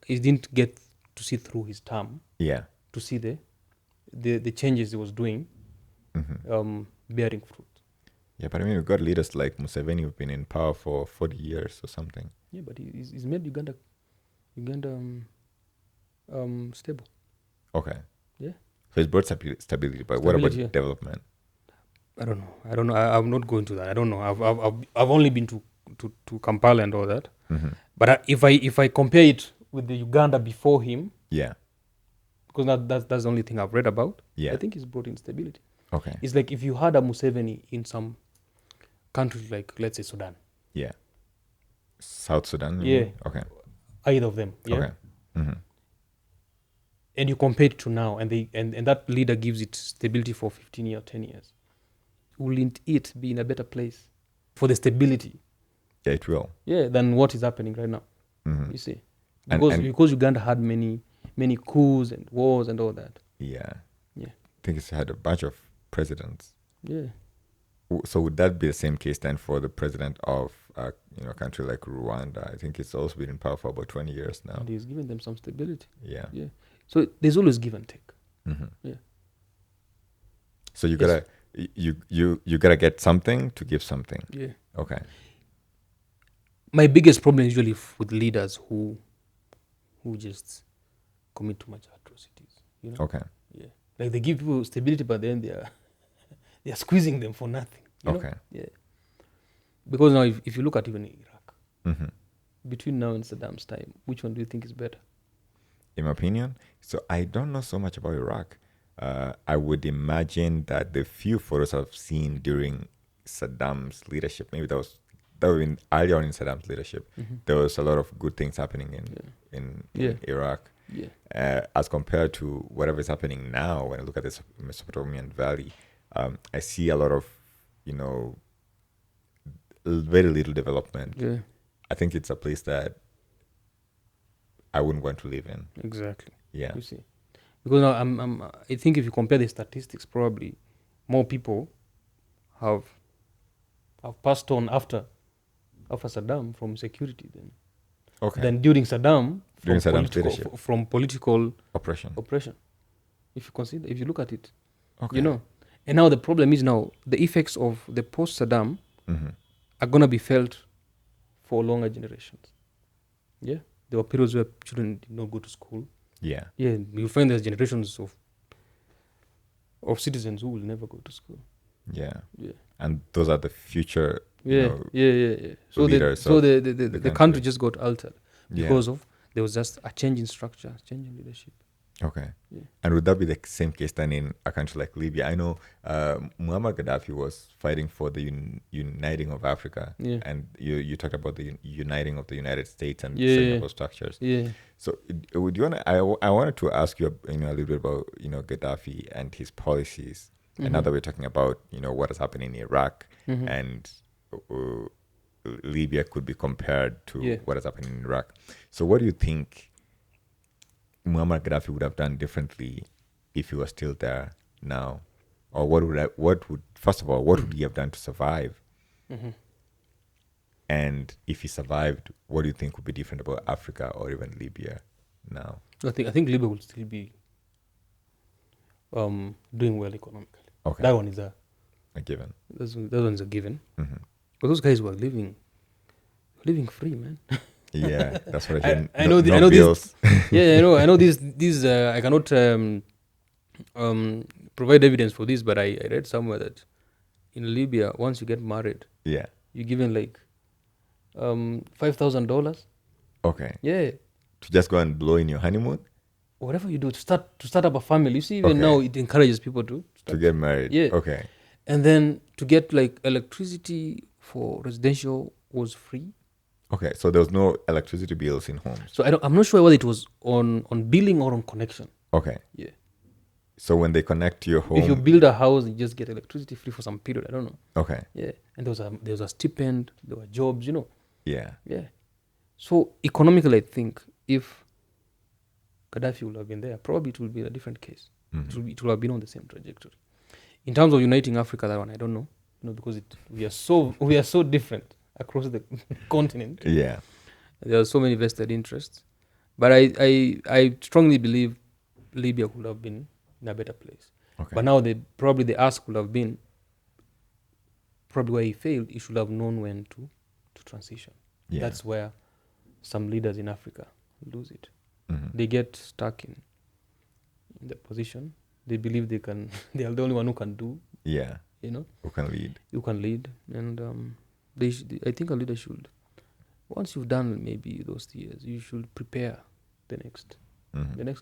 he didn't get to see through his term, Yeah. to see the changes he was doing bearing fruit. Yeah, but I mean, we've got leaders like Museveni who've been in power for 40 years or something. Yeah, but he's made Uganda stable. Okay. Yeah. So it's brought stability, but what about Stability, yeah. development? I don't know. I'm not going to that. I don't know. I've only been to Kampala and all that. But if I compare it with the Uganda before him, Yeah. because that's the only thing I've read about. Yeah. I think he's brought in stability. Okay. It's like if you had a Museveni in some countries like, let's say, Sudan, Yeah. South Sudan? Yeah. Okay. either of them, yeah, Okay. hmm and you compare it to now, and that leader gives it stability for 15 years, 10 years, wouldn't it be in a better place for the stability, Yeah, it will. yeah, than what is happening right now? hmm You see, And- because Uganda had many coups and wars and all that. Yeah. Yeah. I think it's had a bunch of presidents. Yeah. So would that be the same case then for the president of a country like Rwanda? I think it's also been in power for about 20 years now. And he's giving them some stability. Yeah. Yeah. So there's always give and take. Mm-hmm. Yeah. So you gotta you gotta get something to give something. Yeah. Okay. My biggest problem is usually with leaders who just commit too much atrocities. You know. Okay. Yeah. Like they give people stability, but then they are squeezing them for nothing. You Okay. know? Yeah. Because now, if you look at even Iraq, Mm-hmm. between now and Saddam's time, which one do you think is better? In my opinion, so I don't know so much about Iraq. I would imagine that the few photos I've seen during Saddam's leadership, maybe that was in earlier on in Saddam's leadership, there was a lot of good things happening in Iraq. Yeah. As compared to whatever is happening now, when I look at this Mesopotamian Valley, I see a lot of, very little development. Yeah. I think it's a place that I wouldn't want to live in. Exactly. Yeah. You see, because now I think if you compare the statistics, probably more people have passed on after Saddam from security than during Saddam from political oppression. If you look at it, Okay. and now the problem is now the effects of the post Saddam Mm-hmm. are gonna be felt for longer generations. Yeah, there were periods where children did not go to school. Yeah. Yeah, you find there's generations of citizens who will never go to school. Yeah. Yeah. And those are the future. Yeah. So leaders the country just got altered because of there was just a change in structure, change in leadership. Okay. Yeah. And would that be the same case then in a country like Libya? I know Muammar Gaddafi was fighting for the uniting of Africa. Yeah. And you talked about the uniting of the United States and Yeah. setting up those structures. Yeah. So would you want to, I wanted to ask you a little bit about Gaddafi and his policies. And now that we're talking about what is happening in Iraq and Libya could be compared to what is happening in Iraq. So what do you think Muammar Gaddafi would have done differently if he was still there now? Or what would he have done to survive? Mm-hmm. And if he survived, what do you think would be different about Africa or even Libya now? I think Libya will still be doing well economically. Okay. That one is a given. That one is a given. Mm-hmm. But those guys were living free, man. Yeah, that's what I hear. I know bills. I know these I cannot provide evidence for this, but I read somewhere that in Libya, once you get married, Yeah. you're given like $5,000. Okay. Yeah. To just go and blow in your honeymoon? Whatever you do to start up a family. You see, even now it encourages people to get married. Yeah. Okay. And then to get like electricity for residential was free. Okay, so there was no electricity bills in homes. So I'm not sure whether it was on billing or on connection. Okay. Yeah. So when they connect to your home, if you build a house, you just get electricity free for some period. I don't know. Okay. Yeah. And there was a stipend. There were jobs. Yeah. Yeah. So economically, I think if Gaddafi would have been there, probably it will be a different case. Mm-hmm. It will have been on the same trajectory. In terms of uniting Africa, that one I don't know. Because we are so different across the continent. Yeah. There are so many vested interests. But I strongly believe Libya could have been in a better place. Okay. But now the ask would have been probably where he failed, he should have known when to transition. Yeah. That's where some leaders in Africa lose it. Mm-hmm. They get stuck in the position. They believe they are the only one who can do. Yeah. Who can lead. You can lead. And I think a leader should, once you've done maybe those years, you should prepare the next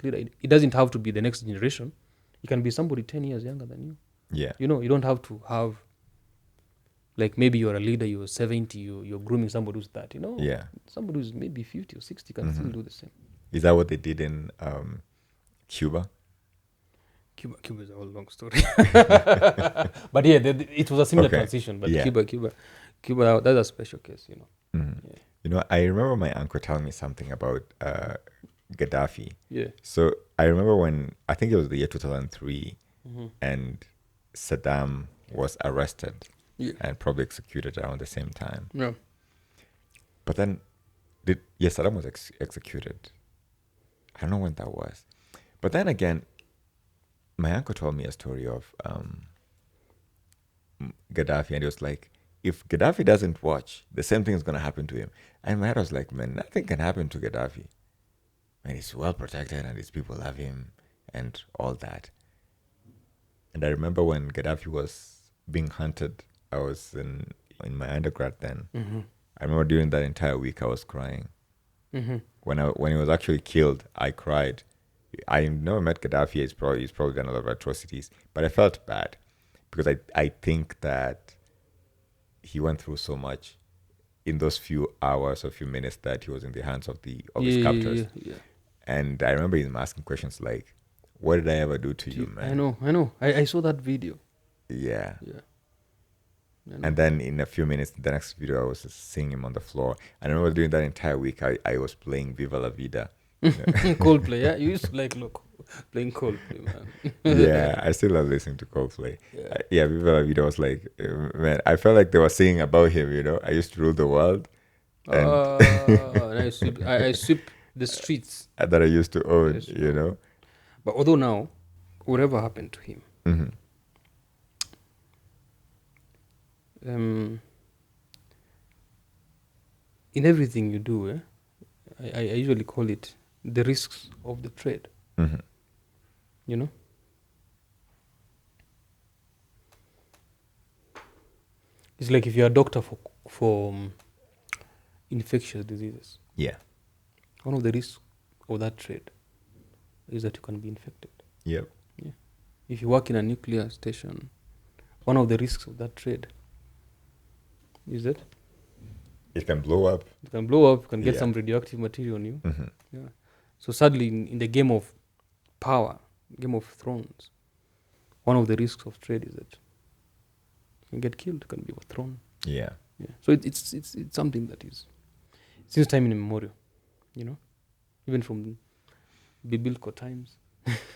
leader. It doesn't have to be the next generation. It can be somebody 10 years younger than you. Yeah. You don't have to have, like maybe you're a leader, you're 70, you're grooming somebody who's 30, Yeah. Somebody who's maybe 50 or 60 can still do the same. Is that what they did in Cuba? Cuba is a whole long story. But yeah, it was a similar transition. But Cuba, that's a special case, Mm-hmm. Yeah. I remember my uncle telling me something about Gaddafi. Yeah. So I remember when, I think it was the year 2003, and Saddam was arrested. and probably executed around the same time. Yeah. But then, Saddam was executed. I don't know when that was. But then again, my uncle told me a story of Gaddafi, and he was like, if Gaddafi doesn't watch, the same thing is going to happen to him. And my head was like, man, nothing can happen to Gaddafi. And he's well protected, and his people love him, and all that. And I remember when Gaddafi was being hunted, I was in my undergrad then. Mm-hmm. I remember during that entire week, I was crying. Mm-hmm. When he was actually killed, I cried. I never met Gaddafi. He's probably done a lot of atrocities, but I felt bad because I think that he went through so much in those few hours or few minutes that he was in the hands of his captors. Yeah. And I remember him asking questions like, "What did I ever do to you, man?" I know. I saw that video. Yeah. Yeah. And then in a few minutes, the next video, I was just seeing him on the floor. And I remember during that entire week, I was playing Viva La Vida. Coldplay, yeah? You used to playing Coldplay, man. Yeah, I still love listening to Coldplay. Yeah. Viva La Vida was like, man, I felt like they were singing about him, I used to rule the world. And And I sweep the streets. that I used to own, Yes, But although now, whatever happened to him, Mm-hmm. In everything you do, I usually call it the risks of the trade. Mm-hmm. You know? It's like if you're a doctor for infectious diseases. Yeah. One of the risks of that trade is that you can be infected. Yep. Yeah. If you work in a nuclear station, one of the risks of that trade is that it can blow up. You can blow up, you can get some radioactive material on you. Mm-hmm. Yeah. So sadly, in the game of power, Game of Thrones, one of the risks of trade is that you can get killed, you can be overthrown. Yeah. Yeah. So it's something that is since time immemorial, even from biblical times.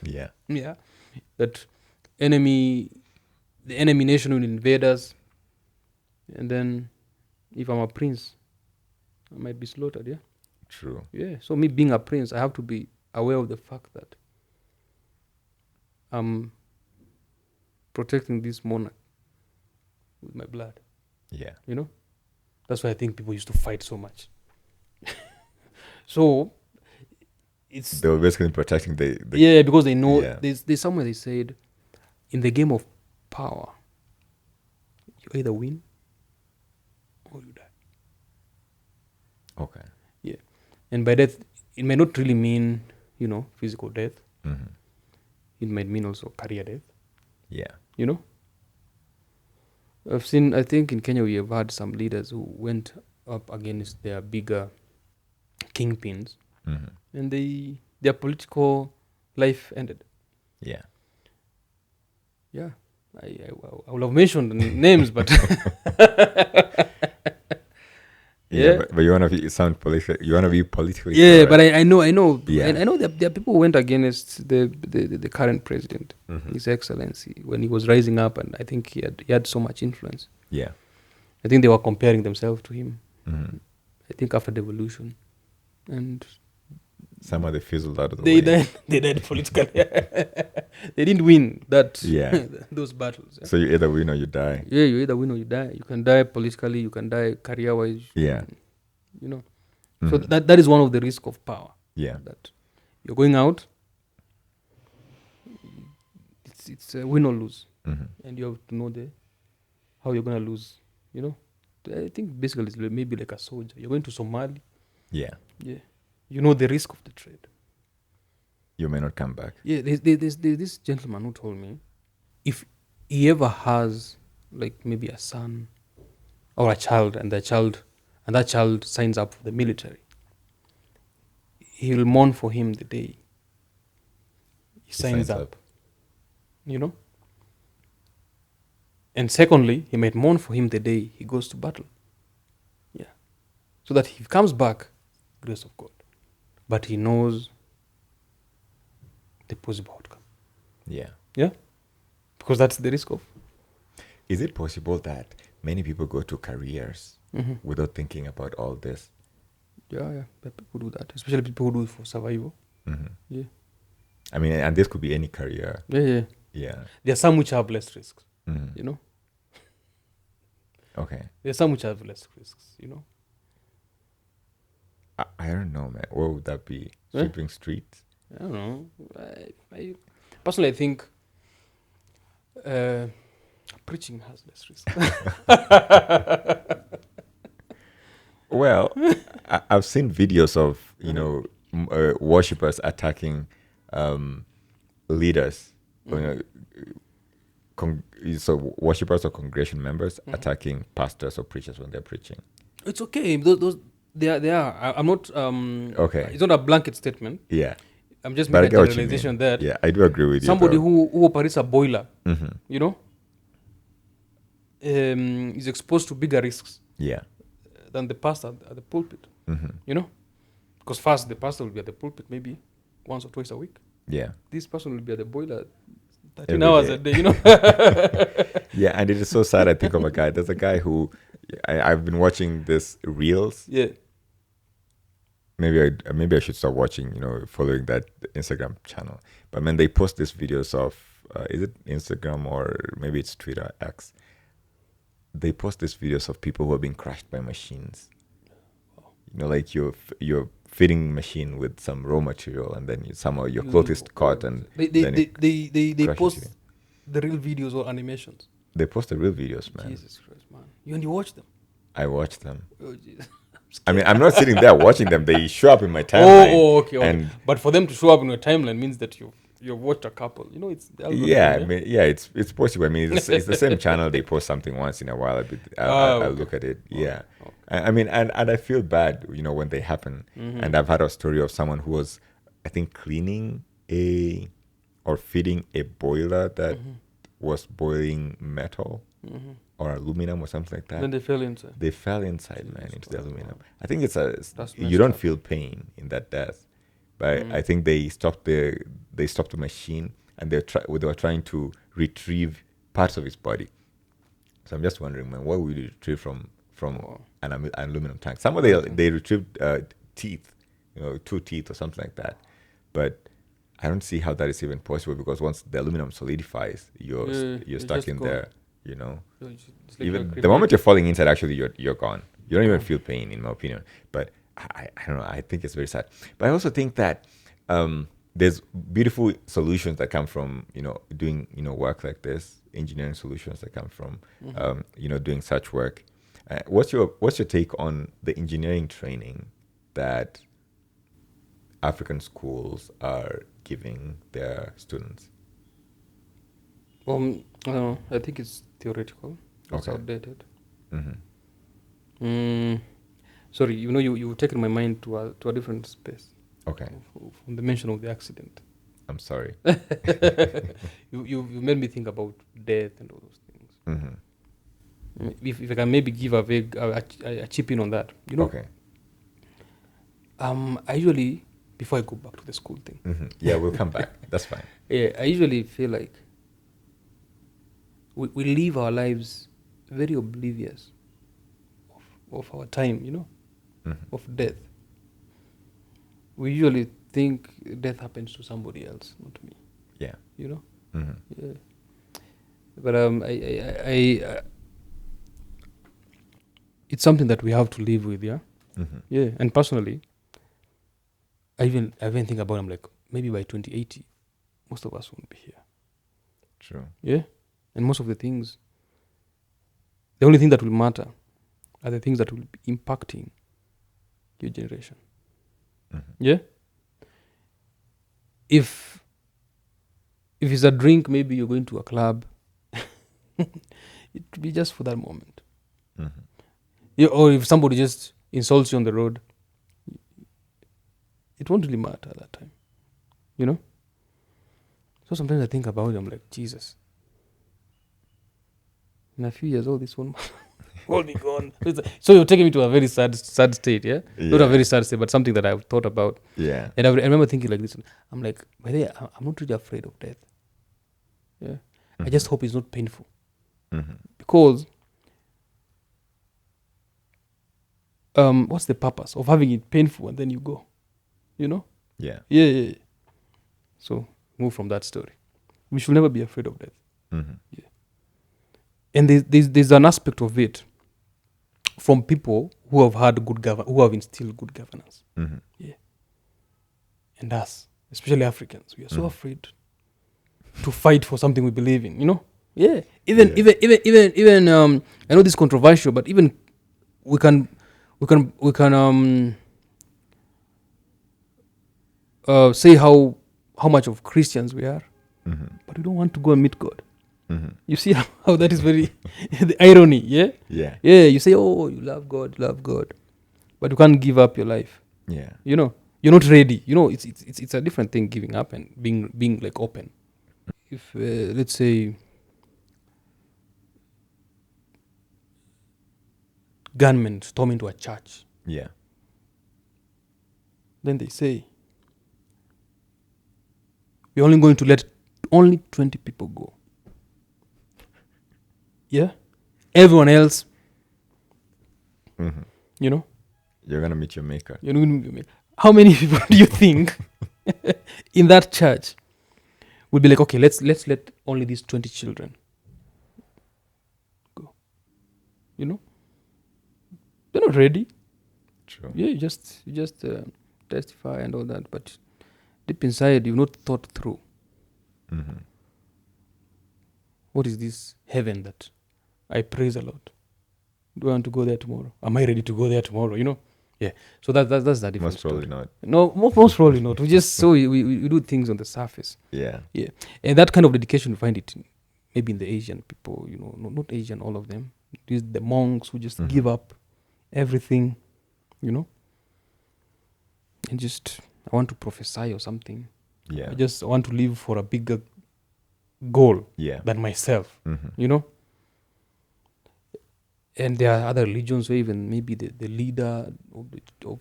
Yeah. Yeah. That the enemy nation will invade us, and then if I'm a prince, I might be slaughtered, yeah? True. Yeah. So me being a prince, I have to be aware of the fact that I'm protecting this monarch with my blood. Yeah. That's why I think people used to fight so much. So they were basically protecting the yeah, because they know there's somewhere they said in the game of power you either win or you die. Okay. Yeah. And by death it may not really mean, physical death. Mm-hmm. It might mean also career death. Yeah. I think in Kenya we have had some leaders who went up against their bigger kingpins, mm-hmm. and their political life ended. Yeah. Yeah. I would have mentioned names, but but you want to be politically yeah, correct. but I know Yeah. I know that there are people who went against the current president, Mm-hmm. His Excellency, when he was rising up, and I think he had so much influence. Yeah. I think they were comparing themselves to him. Mm-hmm. I think after devolution, and somehow they fizzled out of the way. They died politically. They didn't win those battles. Yeah? So you either win or you die. Yeah, you either win or you die. You can die politically, you can die career-wise. Yeah. Mm-hmm. So that is one of the risks of power. Yeah. That you're going out, it's a win or lose. Mm-hmm. And you have to know how you're going to lose, I think basically it's maybe like a soldier. You're going to Somali. Yeah. Yeah. You know the risk of the trade. You may not come back. Yeah, there's this gentleman who told me if he ever has like maybe a son or a child, and that child signs up for the military, he'll mourn for him the day he signs up. And secondly, he might mourn for him the day he goes to battle. Yeah. So that he comes back, grace of God. But he knows the possible outcome. Yeah. Yeah? Because that's the risk of. Is it possible that many people go to careers without thinking about all this. Yeah. But people do that, especially people who do it for survival. Yeah. I mean, and this could be any career. Yeah. Yeah. There are some which have less risks. Mhm. You know. Okay. There are some which have less risks. You know. I don't know, man. What would that be? Eh? Sweeping streets? I don't know. I personally, I think preaching has less risk. Well, I've seen videos of, worshippers attacking leaders. You know, so worshippers or congregation members attacking pastors or preachers when they're preaching. It's okay. Those they are. I'm not. Okay. It's not a blanket statement. Yeah. I'm just But I making get a what you generalization mean. that Yeah, I do agree with somebody you. who operates a boiler, Mm-hmm. you know, is exposed to bigger risks Yeah. than the pastor at the pulpit. Mm-hmm. You know, because first the pastor will be at the pulpit maybe once or twice a week. Yeah. This person will be at the boiler 13 Every hours day. a day. You know. Yeah, and it is so sad. I think of a guy. There's a guy who I've been watching this reels. Yeah. Maybe I should start watching. Following that Instagram channel. But man, they post these videos of is it Instagram or maybe it's Twitter X. They post these videos of people who are being crushed by machines. Like you're feeding machine with some raw material, and then somehow your cloth is caught, and they crushes post you. the real videos or animations. They post the real videos, man. Jesus Christ, man! You watch them? I watch them. Oh, Jesus. I mean, I'm not sitting there watching them. They show up in my timeline. Okay. And but for them to show up in your timeline means that you've watched a couple. It's the algorithm, it's possible. I mean, it's the same channel. They post something once in a while. I'll look at it. Yeah. Okay. I mean, and I feel bad, when they happen. And I've had a story of someone who was, I think, cleaning or feeding a boiler that was boiling metal or aluminum or something like that. Then they fell inside. They fell inside, man, into the aluminum. I think That's you don't messed up. feel pain in that death, but I think they stopped the machine, and they were trying to retrieve parts of his body. So I'm just wondering, man, what would you retrieve from an aluminum tank? Some of they retrieved teeth, 2 teeth or something like that, but I don't see how that is even possible, because once the aluminum solidifies, you're stuck in gone. there. It's like Even a the moment you're falling inside, actually you're gone. You don't even feel pain, in my opinion. But I don't know. I think it's very sad. But I also think that there's beautiful solutions that come from doing work like this, engineering solutions that come from doing such work. What's your take on the engineering training that African schools are giving their students? I don't know. I think it's theoretical. It's Okay. outdated. Mm-hmm. Sorry, you've taken my mind to a different space. Okay. From the mention of the accident. I'm sorry. You made me think about death and all those things. Mm-hmm. If I can maybe give a chip in on that. Okay. I usually, before I go back to the school thing. Mm-hmm. Yeah, we'll come back. That's fine. Yeah, I usually feel like we live our lives very oblivious of our time, of death. We usually think death happens to somebody else, not me. Yeah. Mm-hmm. Yeah. But I it's something that we have to live with, yeah. Mm-hmm. Yeah, and personally, I even think about it, I'm like, maybe by 2080, most of us won't be here. True. Yeah, and most of the things, the only thing that will matter are the things that will be impacting your generation. Mm-hmm. Yeah. If it's a drink, maybe you're going to a club. It will be just for that moment. Mm-hmm. Yeah, or if somebody just insults you on the road, it won't really matter at that time. So sometimes I think about it, I'm like, Jesus. In a few years, all this won't matter. All be gone. So you're taking me to a very sad state, yeah? Not a very sad state, but something that I've thought about. Yeah. And I remember thinking like this. I'm like, by the way, I'm not really afraid of death. Yeah. Mm-hmm. I just hope it's not painful. Mm-hmm. Because what's the purpose of having it painful and then you go? You know? Yeah. Yeah. So move from that story. We should never be afraid of death. Mm-hmm. And there's an aspect of it from people who have had who have instilled good governance. Mm-hmm. Yeah. And us, especially Africans, we are so afraid to fight for something we believe in. You know? Yeah. Even I know this is controversial, but even we can say how much of Christians we are, but we don't want to go and meet God. You see how that is very the irony, yeah? Yeah. Yeah, you say, oh, you love God, but you can't give up your life. Yeah. You know, you're not ready. You know, it's a different thing, giving up and being like open. If let's say gunmen storm into a church, Yeah. then they say, we're only going to let only 20 people go. Yeah? Everyone else, you know, You're gonna meet your maker. you're not going to be. How many people do you think in that church would be like, okay, let's let only these 20 children go? You know, they're not ready. True. Yeah, you just testify and all that, but deep inside, you've not thought through. What is this heaven that I praise a lot? Do I want to go there tomorrow? Am I ready to go there tomorrow? You know? Yeah. So that's the different Most story. probably not. No, most probably not. We just so we do things on the surface. Yeah. Yeah. And that kind of dedication, we find it maybe in the Asian people, you know, not Asian, all of them. These the monks who just give up everything, you know. And just I want to prophesy or something. Yeah. I want to live for a bigger goal than myself. You know? And there are other religions where even maybe the leader of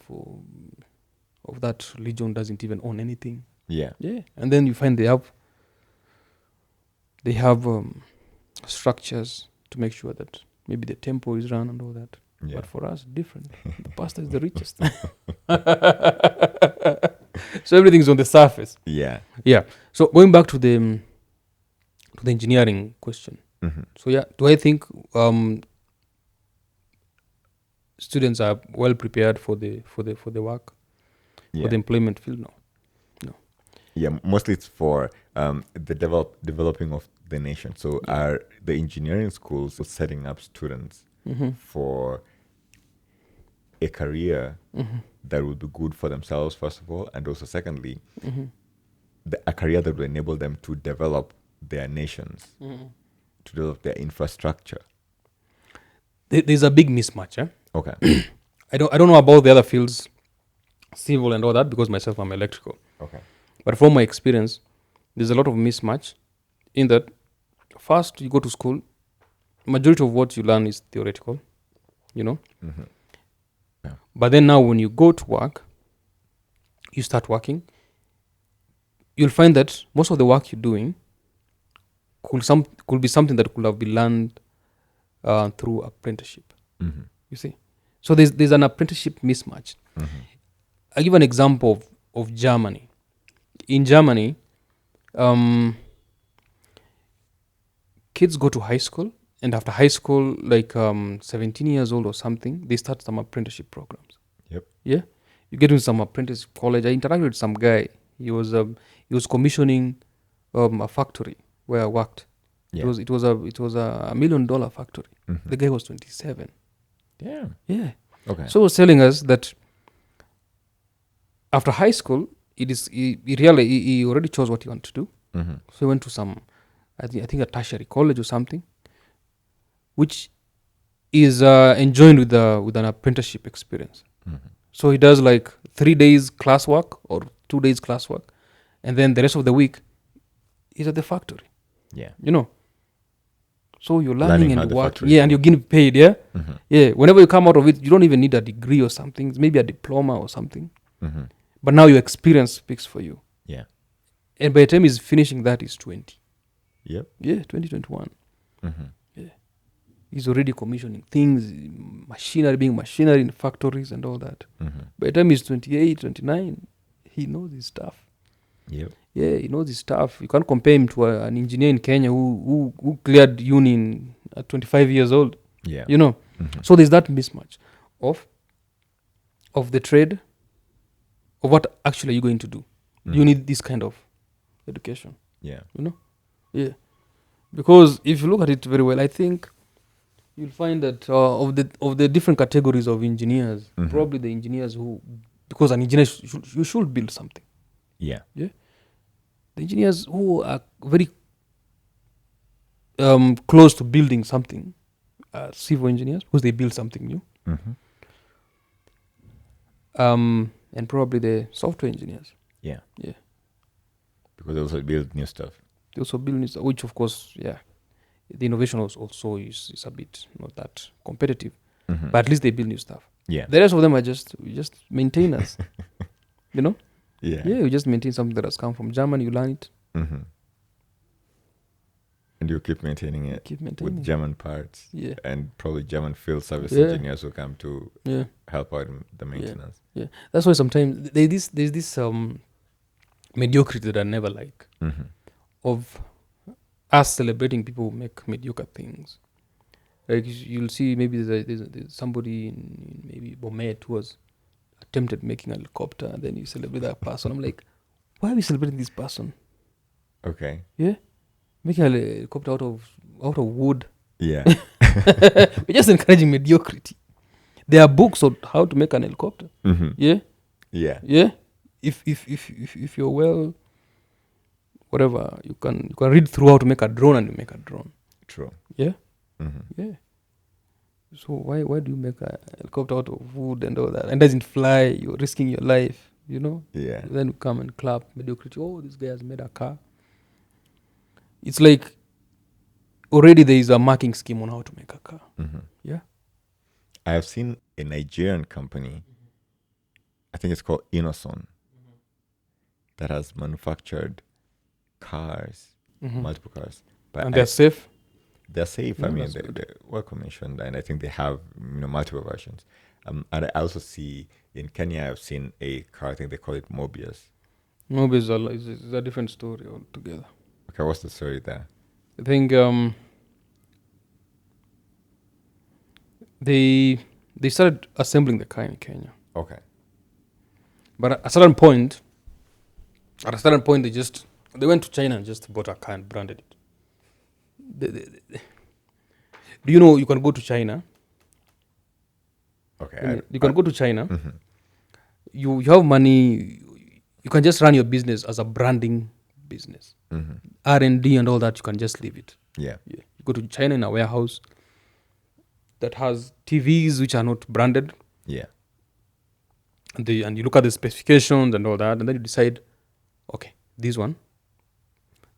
that religion doesn't even own anything. Yeah. Yeah. And then you find they have structures to make sure that maybe the temple is run and all that. Yeah. But for us, different. The pastor is the richest. So everything's on the surface. Yeah. Yeah. So going back to the engineering question. So yeah, do I think students are well prepared for the work, for the employment field? No. Yeah, mostly it's for the developing of the nation. So are the engineering schools setting up students for a career that would be good for themselves, first of all, and also secondly, a career that will enable them to develop their nations, to develop their infrastructure. There's a big mismatch. Okay. I don't know about the other fields, civil and all that, because myself I'm electrical. Okay. But from my experience, there's a lot of mismatch in that first you go to school, majority of what you learn is theoretical, you know. Yeah. But then now when you go to work, you start working, you'll find that most of the work you're doing could be something that could have been learned through apprenticeship. You see, so there's an apprenticeship mismatch. I give an example of Germany. In Germany, kids go to high school, and after high school, like 17 years old or something, they start some apprenticeship programs. Yep. Yeah, you get into some apprentice college. I interacted with some guy. He was commissioning a factory where I worked. Yeah. It was a $1 million factory. The guy was 27. Damn. Yeah. Okay. So he was telling us that after high school, he already chose what he wanted to do. So he went to some, I think a tertiary college or something, which is enjoined with an apprenticeship experience. So he does like 3 days classwork or 2 days classwork, and then the rest of the week he's at the factory. Yeah. You know. So you're learning how and the work, factory and you're getting paid. Yeah. Yeah. Whenever you come out of it, you don't even need a degree or something. It's maybe a diploma or something. But now your experience speaks for you. Yeah. And by the time he's finishing that, he's 20. Yep. Yeah, 2021. Yeah. He's already commissioning things, machinery in factories and all that. By the time he's 28, 29, he knows his stuff. Yep. Yeah, he knows his stuff. You can't compare him to an engineer in Kenya who cleared uni at 25 years old. Yeah. You know, so there's that mismatch of the trade, of what actually you're going to do. You need this kind of education. Yeah. You know, yeah, because if you look at it very well, I think you'll find that of the different categories of engineers, probably the engineers who, because an engineer you should build something. Yeah. Yeah, the engineers who are very close to building something, civil engineers, because they build something new. And probably the software engineers. Yeah. Yeah, Because they also build new stuff. they also build new stuff, which of course, yeah, the innovation also is a bit not that competitive, but at least they build new stuff. Yeah. The rest of them are just maintainers. You know? Yeah. Yeah, you just maintain something that has come from Germany, you learn it. And you keep maintaining it Keep maintaining with it. German parts. Yeah. And probably German field service Yeah. engineers who come to Yeah. help out in the maintenance. Yeah. That's why sometimes there's this mediocrity that I never like, of us celebrating people who make mediocre things. Like you'll see maybe there's somebody in maybe Bomet who was attempted making a helicopter, and then you celebrate that person. I'm like, why are we celebrating this person? Okay. Yeah, making a helicopter out of wood. Yeah. We're just encouraging mediocrity. There are books on how to make an helicopter. Yeah, Yeah. yeah. If you're well, whatever, you can read through how to make a drone, and you make a drone. True. Yeah, yeah. So why do you make a helicopter out of wood and all that, and doesn't fly? You're risking your life, you know. Yeah. Then you come and clap mediocrity. Oh, this guy has made a car. It's like already there is a marking scheme on how to make a car. Yeah. I have seen a Nigerian company, I think it's called Inoson, that has manufactured cars, multiple cars. But And they're safe. they're safe. No, I mean, that's they're good. well commissioned, and I think they have multiple versions. And I also see in Kenya, I've seen a car. I think they call it Mobius. Mobius is a different story altogether. Okay, what's the story there? I think they started assembling the car in Kenya, Okay. but at a certain point, they went to China and just bought a car and branded it. Do you know you can go to China? Okay. You can go to China. You have money. You can just run your business as a branding business. R&D and all that, you can just leave it. Yeah. Yeah. You go to China in a warehouse that has TVs which are not branded, Yeah. and you look at the specifications and all that, and then you decide, okay, this one,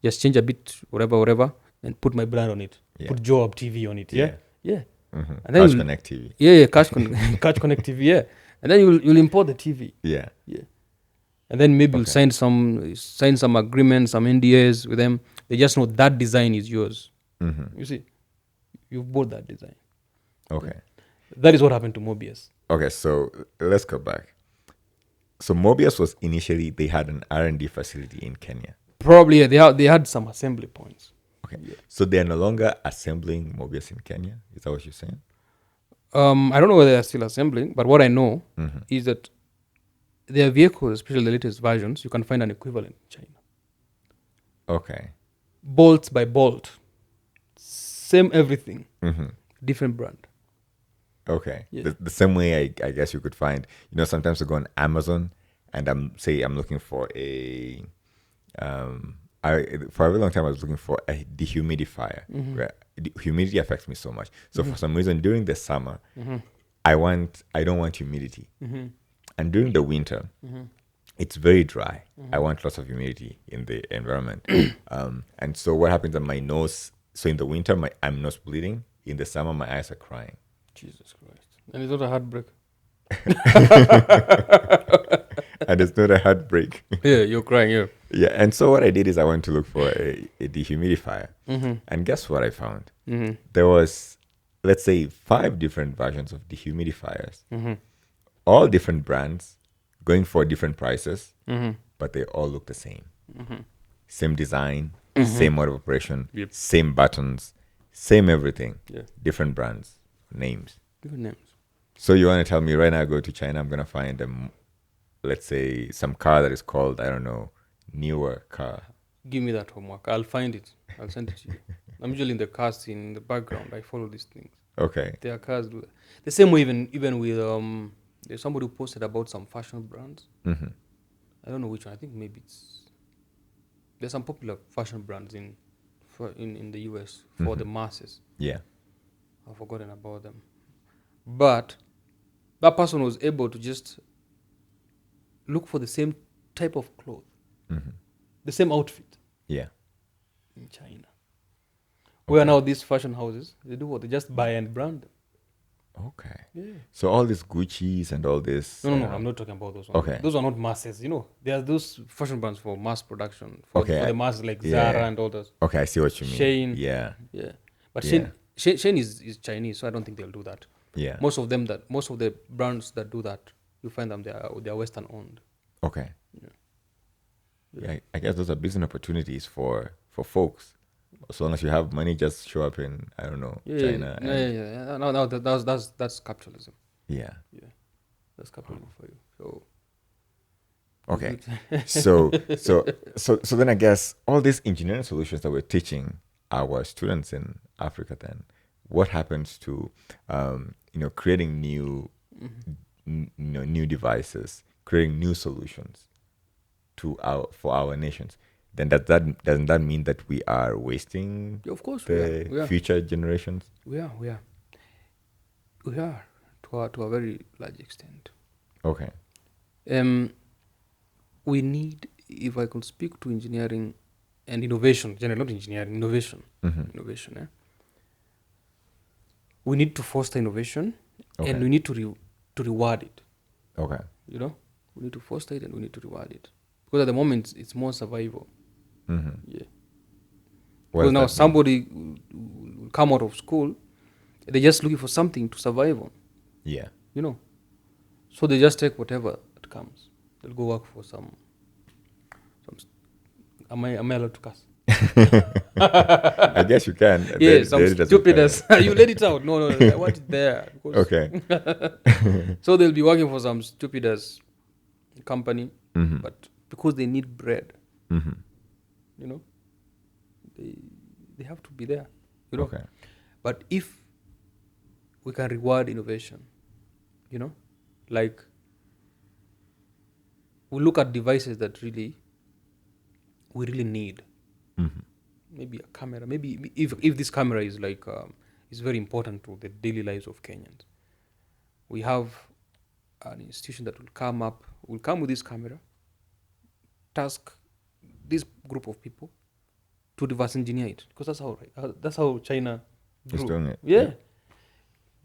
just change a bit, whatever, and put my brand on it. Yeah. Put Joab TV on it. Yeah. And then House you'll- Connect TV. Yeah, Catch Connect TV. Yeah, and then you'll import the TV. Yeah. Yeah, and then maybe you'll sign some agreements, some NDAs with them. They just know that design is yours. You see, you've bought that design. Okay. That is what happened to Mobius. Okay, so let's go back. So Mobius was initially, they had an R&D facility in Kenya. Probably they had some assembly points. Okay. So they're no longer assembling Mobius in Kenya? Is that what you're saying? I don't know whether they're still assembling, but what I know is that their vehicles, especially the latest versions, you can find an equivalent in China. Okay. Bolt by bolt. Same everything. Different brand. Okay. Yeah. The same way I guess you could find, sometimes I go on Amazon and I'm looking for for a very long time I was looking for a dehumidifier. Where humidity affects me so much. So for some reason during the summer, I don't want humidity. And during the winter, it's very dry. I want lots of humidity in the environment. And so what happens on my nose? So in the winter, I'm nose bleeding. In the summer, my eyes are crying. Jesus Christ. And it's not a heartbreak. And it's not a heartbreak. Yeah, you're crying, yeah. Yeah, and so what I did is I went to look for a dehumidifier. And guess what I found? There was let's say 5 different versions of dehumidifiers, Mm-hmm. all different brands, going for different prices, Mm-hmm. but they all look the same. Mm-hmm. Same design, Mhm. same mode of operation, Yep. same buttons, same everything. Yeah. Different brands, names. Different names. So you want to tell me right now, I go to China, I'm gonna find let's say some car that is called, I don't know, newer car. Give me that homework. I'll find it. I'll send it to you. I'm usually in the cars in the background. I follow these things. Okay. Their cars do that. The same way even with there's somebody who posted about some fashion brands. Mm-hmm. I don't know which one. I think maybe there's some popular fashion brands in the US for the masses. Yeah. I've forgotten about them. But that person was able to just look for the same type of cloth, Mm-hmm. the same outfit Yeah. in China. Where Okay. now these fashion houses, they do what? They just buy and brand them. Okay. Yeah. So all these Gucci's and all this. No, I'm not talking about those ones. Okay. Those are not masses. There are those fashion brands for mass production, for the masses like Zara yeah. and all those. Okay, I see what you mean. Shein. Yeah. Yeah. But Yeah. Shein is Chinese, so I don't think they'll do that. Yeah. Most of the brands that do that, you find them they are Western owned. Okay. Yeah. Yeah. I guess those are business opportunities for folks. As long as you have money, just show up in, I don't know, China. Yeah. No, that's capitalism. Yeah. Yeah, that's capitalism for you. So. Okay. so then I guess all these engineering solutions that we're teaching our students in Africa, then what happens to creating new new devices, creating new solutions for our nations? Then doesn't that mean that we are wasting Of course, the we are. future generations? We are to a very large extent. Okay. We need, if I could speak to engineering and innovation, generally not engineering, innovation. Mm-hmm. Innovation. We need to foster innovation, Okay. and we need to reward it. Okay. We need to foster it and we need to reward it, because at the moment it's more survival. Mm-hmm. Yeah. What Because does now that mean? somebody will come out of school, they're just looking for something to survive on. Yeah. So they just take whatever that comes. They'll go work for some. Am I allowed to cuss? I guess you can. Yeah, some stupidness. You let it out. No, I want it there. Okay. So they'll be working for some stupidest company, Mm-hmm. but because they need bread, Mm-hmm. they have to be there. Okay. But if we can reward innovation, like we look at devices that we really need. Mm-hmm. Maybe a camera. Maybe if this camera is is very important to the daily lives of Kenyans. We have an institution that will come with this camera, task this group of people to reverse engineer it, because that's how China grew. Just doing it. Yeah.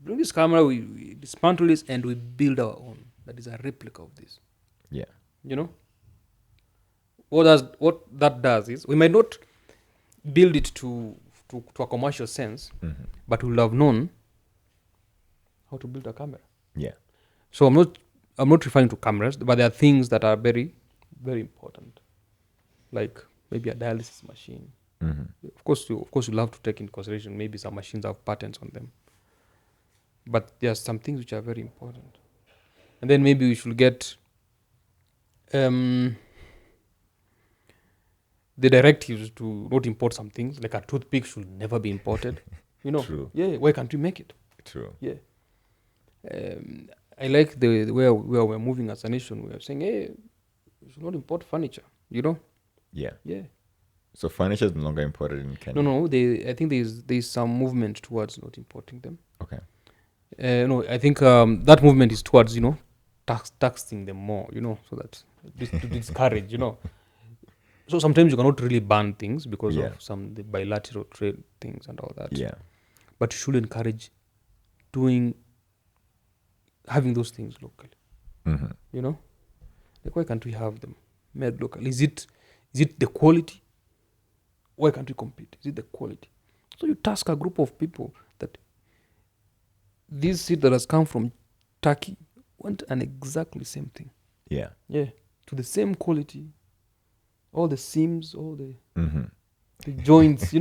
Bring this camera, we dismantle this, and we build our own. That is a replica of this. Yeah. What that does is we might not build it to a commercial sense, Mm-hmm. but we'll have known how to build a camera. Yeah. So I'm not referring to cameras, but there are things that are very, very important, like maybe a dialysis machine. Mm-hmm. Of course, you'll have to take into consideration maybe some machines have patents on them, but there are some things which are very important. And then maybe we should get the directives to not import some things, like a toothpick should never be imported. True. Yeah. Why can't we make it? True. Yeah. I like the where we're moving as a nation. We are saying, hey, we should not import furniture. Yeah. Yeah. So furniture is no longer imported in Kenya. No. I think there's some movement towards not importing them. Okay. No, I think that movement is towards taxing them more. So that to discourage. So sometimes you cannot really ban things because of the bilateral trade things and all that. Yeah. But you should encourage having those things locally. Mm-hmm. Like, why can't we have them made locally? Is it the quality? Why can't we compete? Is it the quality? So you task a group of people that this seed that has come from Turkey want an exactly same thing. Yeah. Yeah, to the same quality, all the seams, all the joints,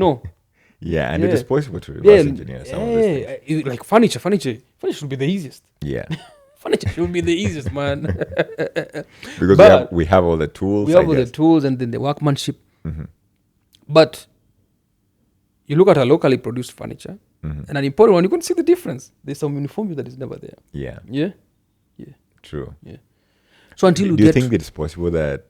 Yeah, and Yeah. it is possible to reverse Yeah, engineer some of these things. like furniture should be the easiest. Yeah, Furniture should be the easiest, man. because But we have all the tools. we I have all the guess. tools and then the workmanship. Mm-hmm. But you look at a locally produced furniture and an imported one, you can see the difference. There's some uniformity that is never there. Yeah, Yeah. true. Yeah. So until Do you think it's possible that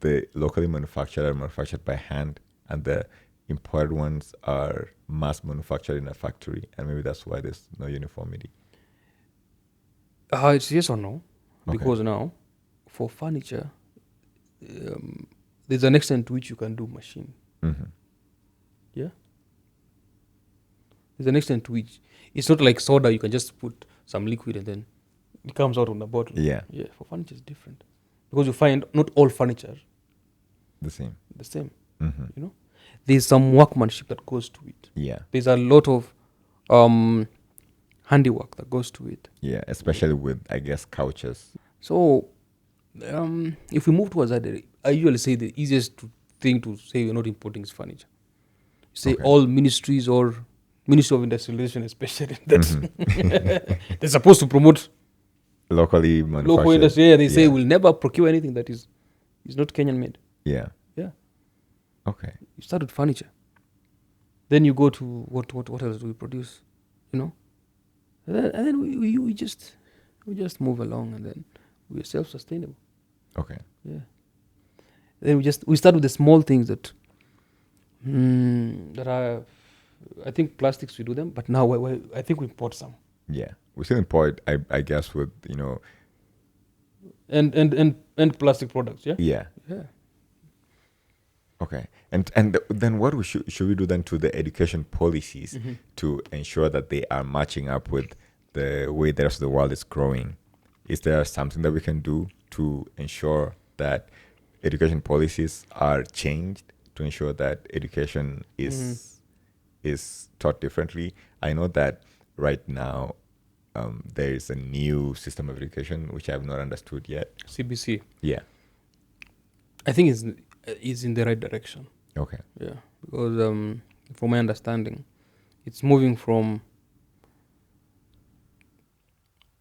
the locally manufactured are manufactured by hand and the imported ones are mass manufactured in a factory, and maybe that's why there's no uniformity? it's yes or no, Okay. because now for furniture, there's an extent to which you can do machine. Mm-hmm. Yeah. There's an extent to which it's not like soda. You can just put some liquid and then it comes out on the bottle. Yeah, Yeah. For furniture, it's different because you find not all furniture the same. the same. Mm-hmm. There's some workmanship that goes to it. Yeah, There's a lot of handiwork that goes to it. yeah, especially with, I guess, couches. So if we move towards that, I usually say the easiest thing to say we're not importing is furniture. You say Okay. all ministries or Ministry of Industrialization, especially that they're supposed to promote Locally manufactured. local industry. Yeah, they say Yeah. we'll never procure anything that is not Kenyan made. Yeah. Yeah. Okay. You start with furniture. Then you go to what else do we produce? And then we just move along, and then we're self-sustainable. Okay. Yeah. Then we start with the small things that that are, I think plastics we do them, but now I think we import some. Yeah. We still import, I guess, with, And plastic products, yeah? yeah. Yeah. Okay. And then what should we do then to the education policies to ensure that they are matching up with the way the rest of the world is growing? Is there something that we can do to ensure that education policies are changed to ensure that education is taught differently? I know that right now there is a new system of education which I have not understood yet. CBC. Yeah. I think is in the right direction. Okay. Yeah, because from my understanding, it's moving from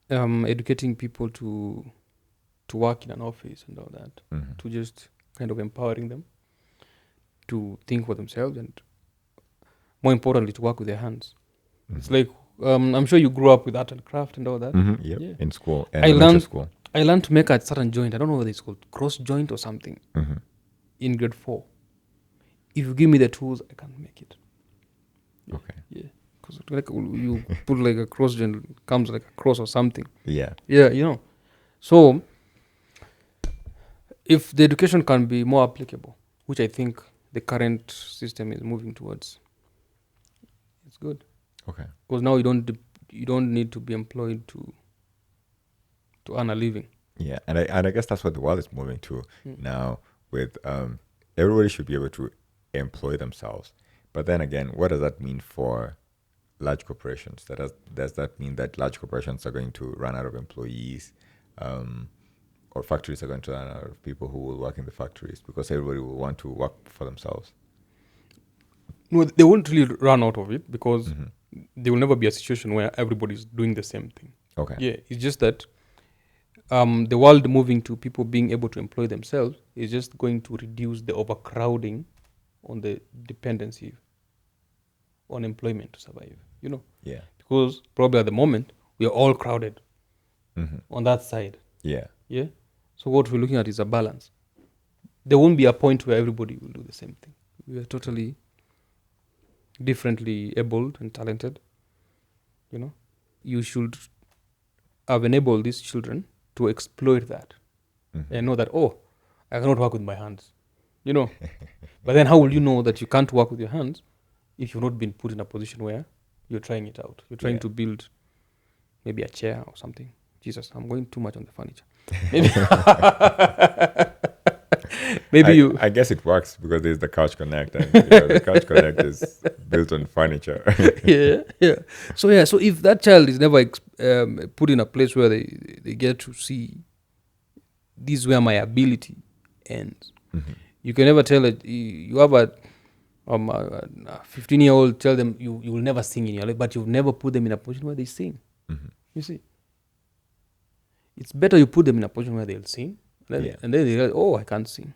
educating people to work in an office and all that, to just kind of empowering them to think for themselves and, more importantly, to work with their hands. It's like I'm sure you grew up with art and craft and all that. Yep. Yeah. In school, I learned to make a certain joint. I don't know whether it's called cross joint or something. In grade 4. If you give me the tools, I can make it. Yeah. Okay. Yeah. Because like you put like a cross joint, it comes like a cross or something. Yeah. Yeah, So if the education can be more applicable, which I think the current system is moving towards, it's good. Okay. Because now you don't need to be employed to earn a living. Yeah, and I guess that's what the world is moving to now. With everybody should be able to employ themselves, but then again, what does that mean for large corporations? Does that mean that large corporations are going to run out of employees, or factories are going to run out of people who will work in the factories because everybody will want to work for themselves? No, they won't really run out of it because there will never be a situation where everybody's doing the same thing. Okay. Yeah, it's just that the world moving to people being able to employ themselves is just going to reduce the overcrowding on the dependency on employment to survive, Yeah. Because probably at the moment, we are all crowded on that side. Yeah. Yeah. So what we're looking at is a balance. There won't be a point where everybody will do the same thing. We are totally differently abled and talented. You should have enabled these children to exploit that and know that, I cannot work with my hands, But then how will you know that you can't work with your hands if you've not been put in a position where you're trying it out? You're trying to build maybe a chair or something. Jesus, I'm going too much on the furniture. Maybe Maybe I guess it works because there's the Couch Connect, and the Couch Connect is built on furniture. yeah. So yeah, so if that child is never put in a place where they get to see this is where my ability ends. Mm-hmm. You can never tell it. You have a 15-year-old, tell them you will never sing in your life, but you've never put them in a position where they sing. Mm-hmm. You see, it's better you put them in a position where they'll sing, and then they realize, oh, I can't sing.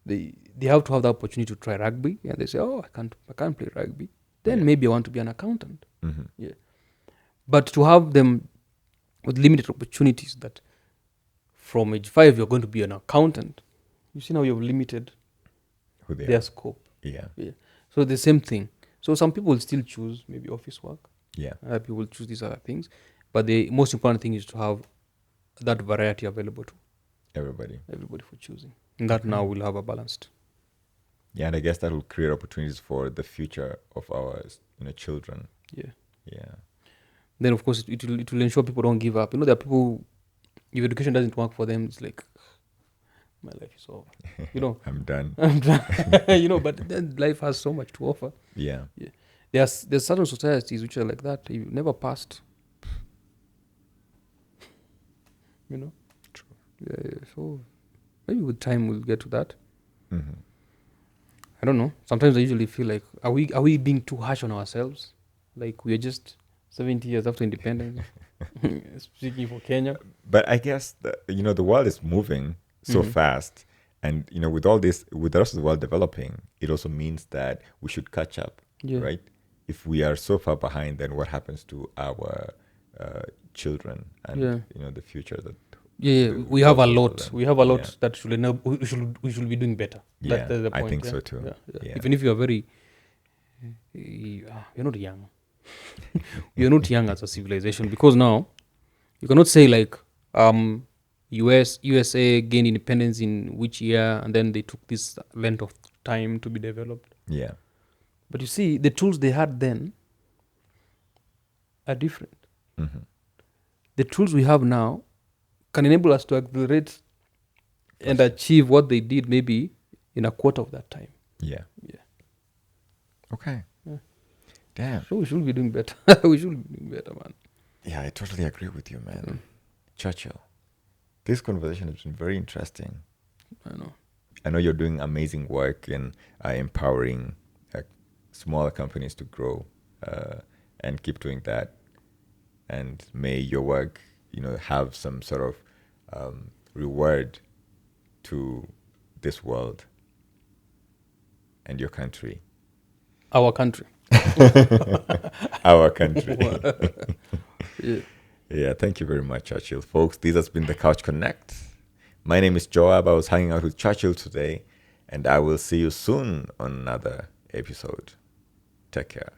They have to have the opportunity to try rugby, and they say, oh, I can't play rugby. Then maybe I want to be an accountant. Mm-hmm. Yeah, but to have them with limited opportunities that from age 5 you're going to be an accountant. You see now you've limited their scope. Yeah. So the same thing. So some people will still choose maybe office work. Yeah. Other people will choose these other things. But the most important thing is to have that variety available to Everybody for choosing. And that now will have a balanced. Yeah, and I guess that will create opportunities for the future of our children. Yeah. Yeah. Then of course it will ensure people don't give up. There are people, if education doesn't work for them, it's like my life is over. I'm done. But then life has so much to offer. Yeah. There's certain societies which are like that. You never passed. True. Yeah. So maybe with time we'll get to that. Mm-hmm. I don't know. Sometimes I usually feel like, are we being too harsh on ourselves? Like we're just 70 years after independence, speaking for Kenya. But I guess the world is moving so fast, and with all this, with the rest of the world developing, it also means that we should catch up, right? If we are so far behind, then what happens to our children and the future that? We have a lot. We have a lot that we should be doing better. Yeah, that's the point. I think so too. Yeah. Even if you are very, you're not young. You're not young as a civilization, because now you cannot say like USA gained independence in which year, and then they took this length of time to be developed. Yeah. But you see, the tools they had then are different. Mm-hmm. The tools we have now can enable us to accelerate and achieve what they did maybe in a quarter of that time. Yeah. Okay. Damn. So we should be doing better. We should be doing better, man. Yeah, I totally agree with you, man. Churchill, this conversation has been very interesting. I know you're doing amazing work in empowering smaller companies to grow, and keep doing that. And may your work, have some sort of reward to this world and your country. Our country. Our country. Yeah. Yeah, thank you very much, Churchill. Folks, this has been the Couch Connect. My name is Joab. I was hanging out with Churchill today, and I will see you soon on another episode. Take care.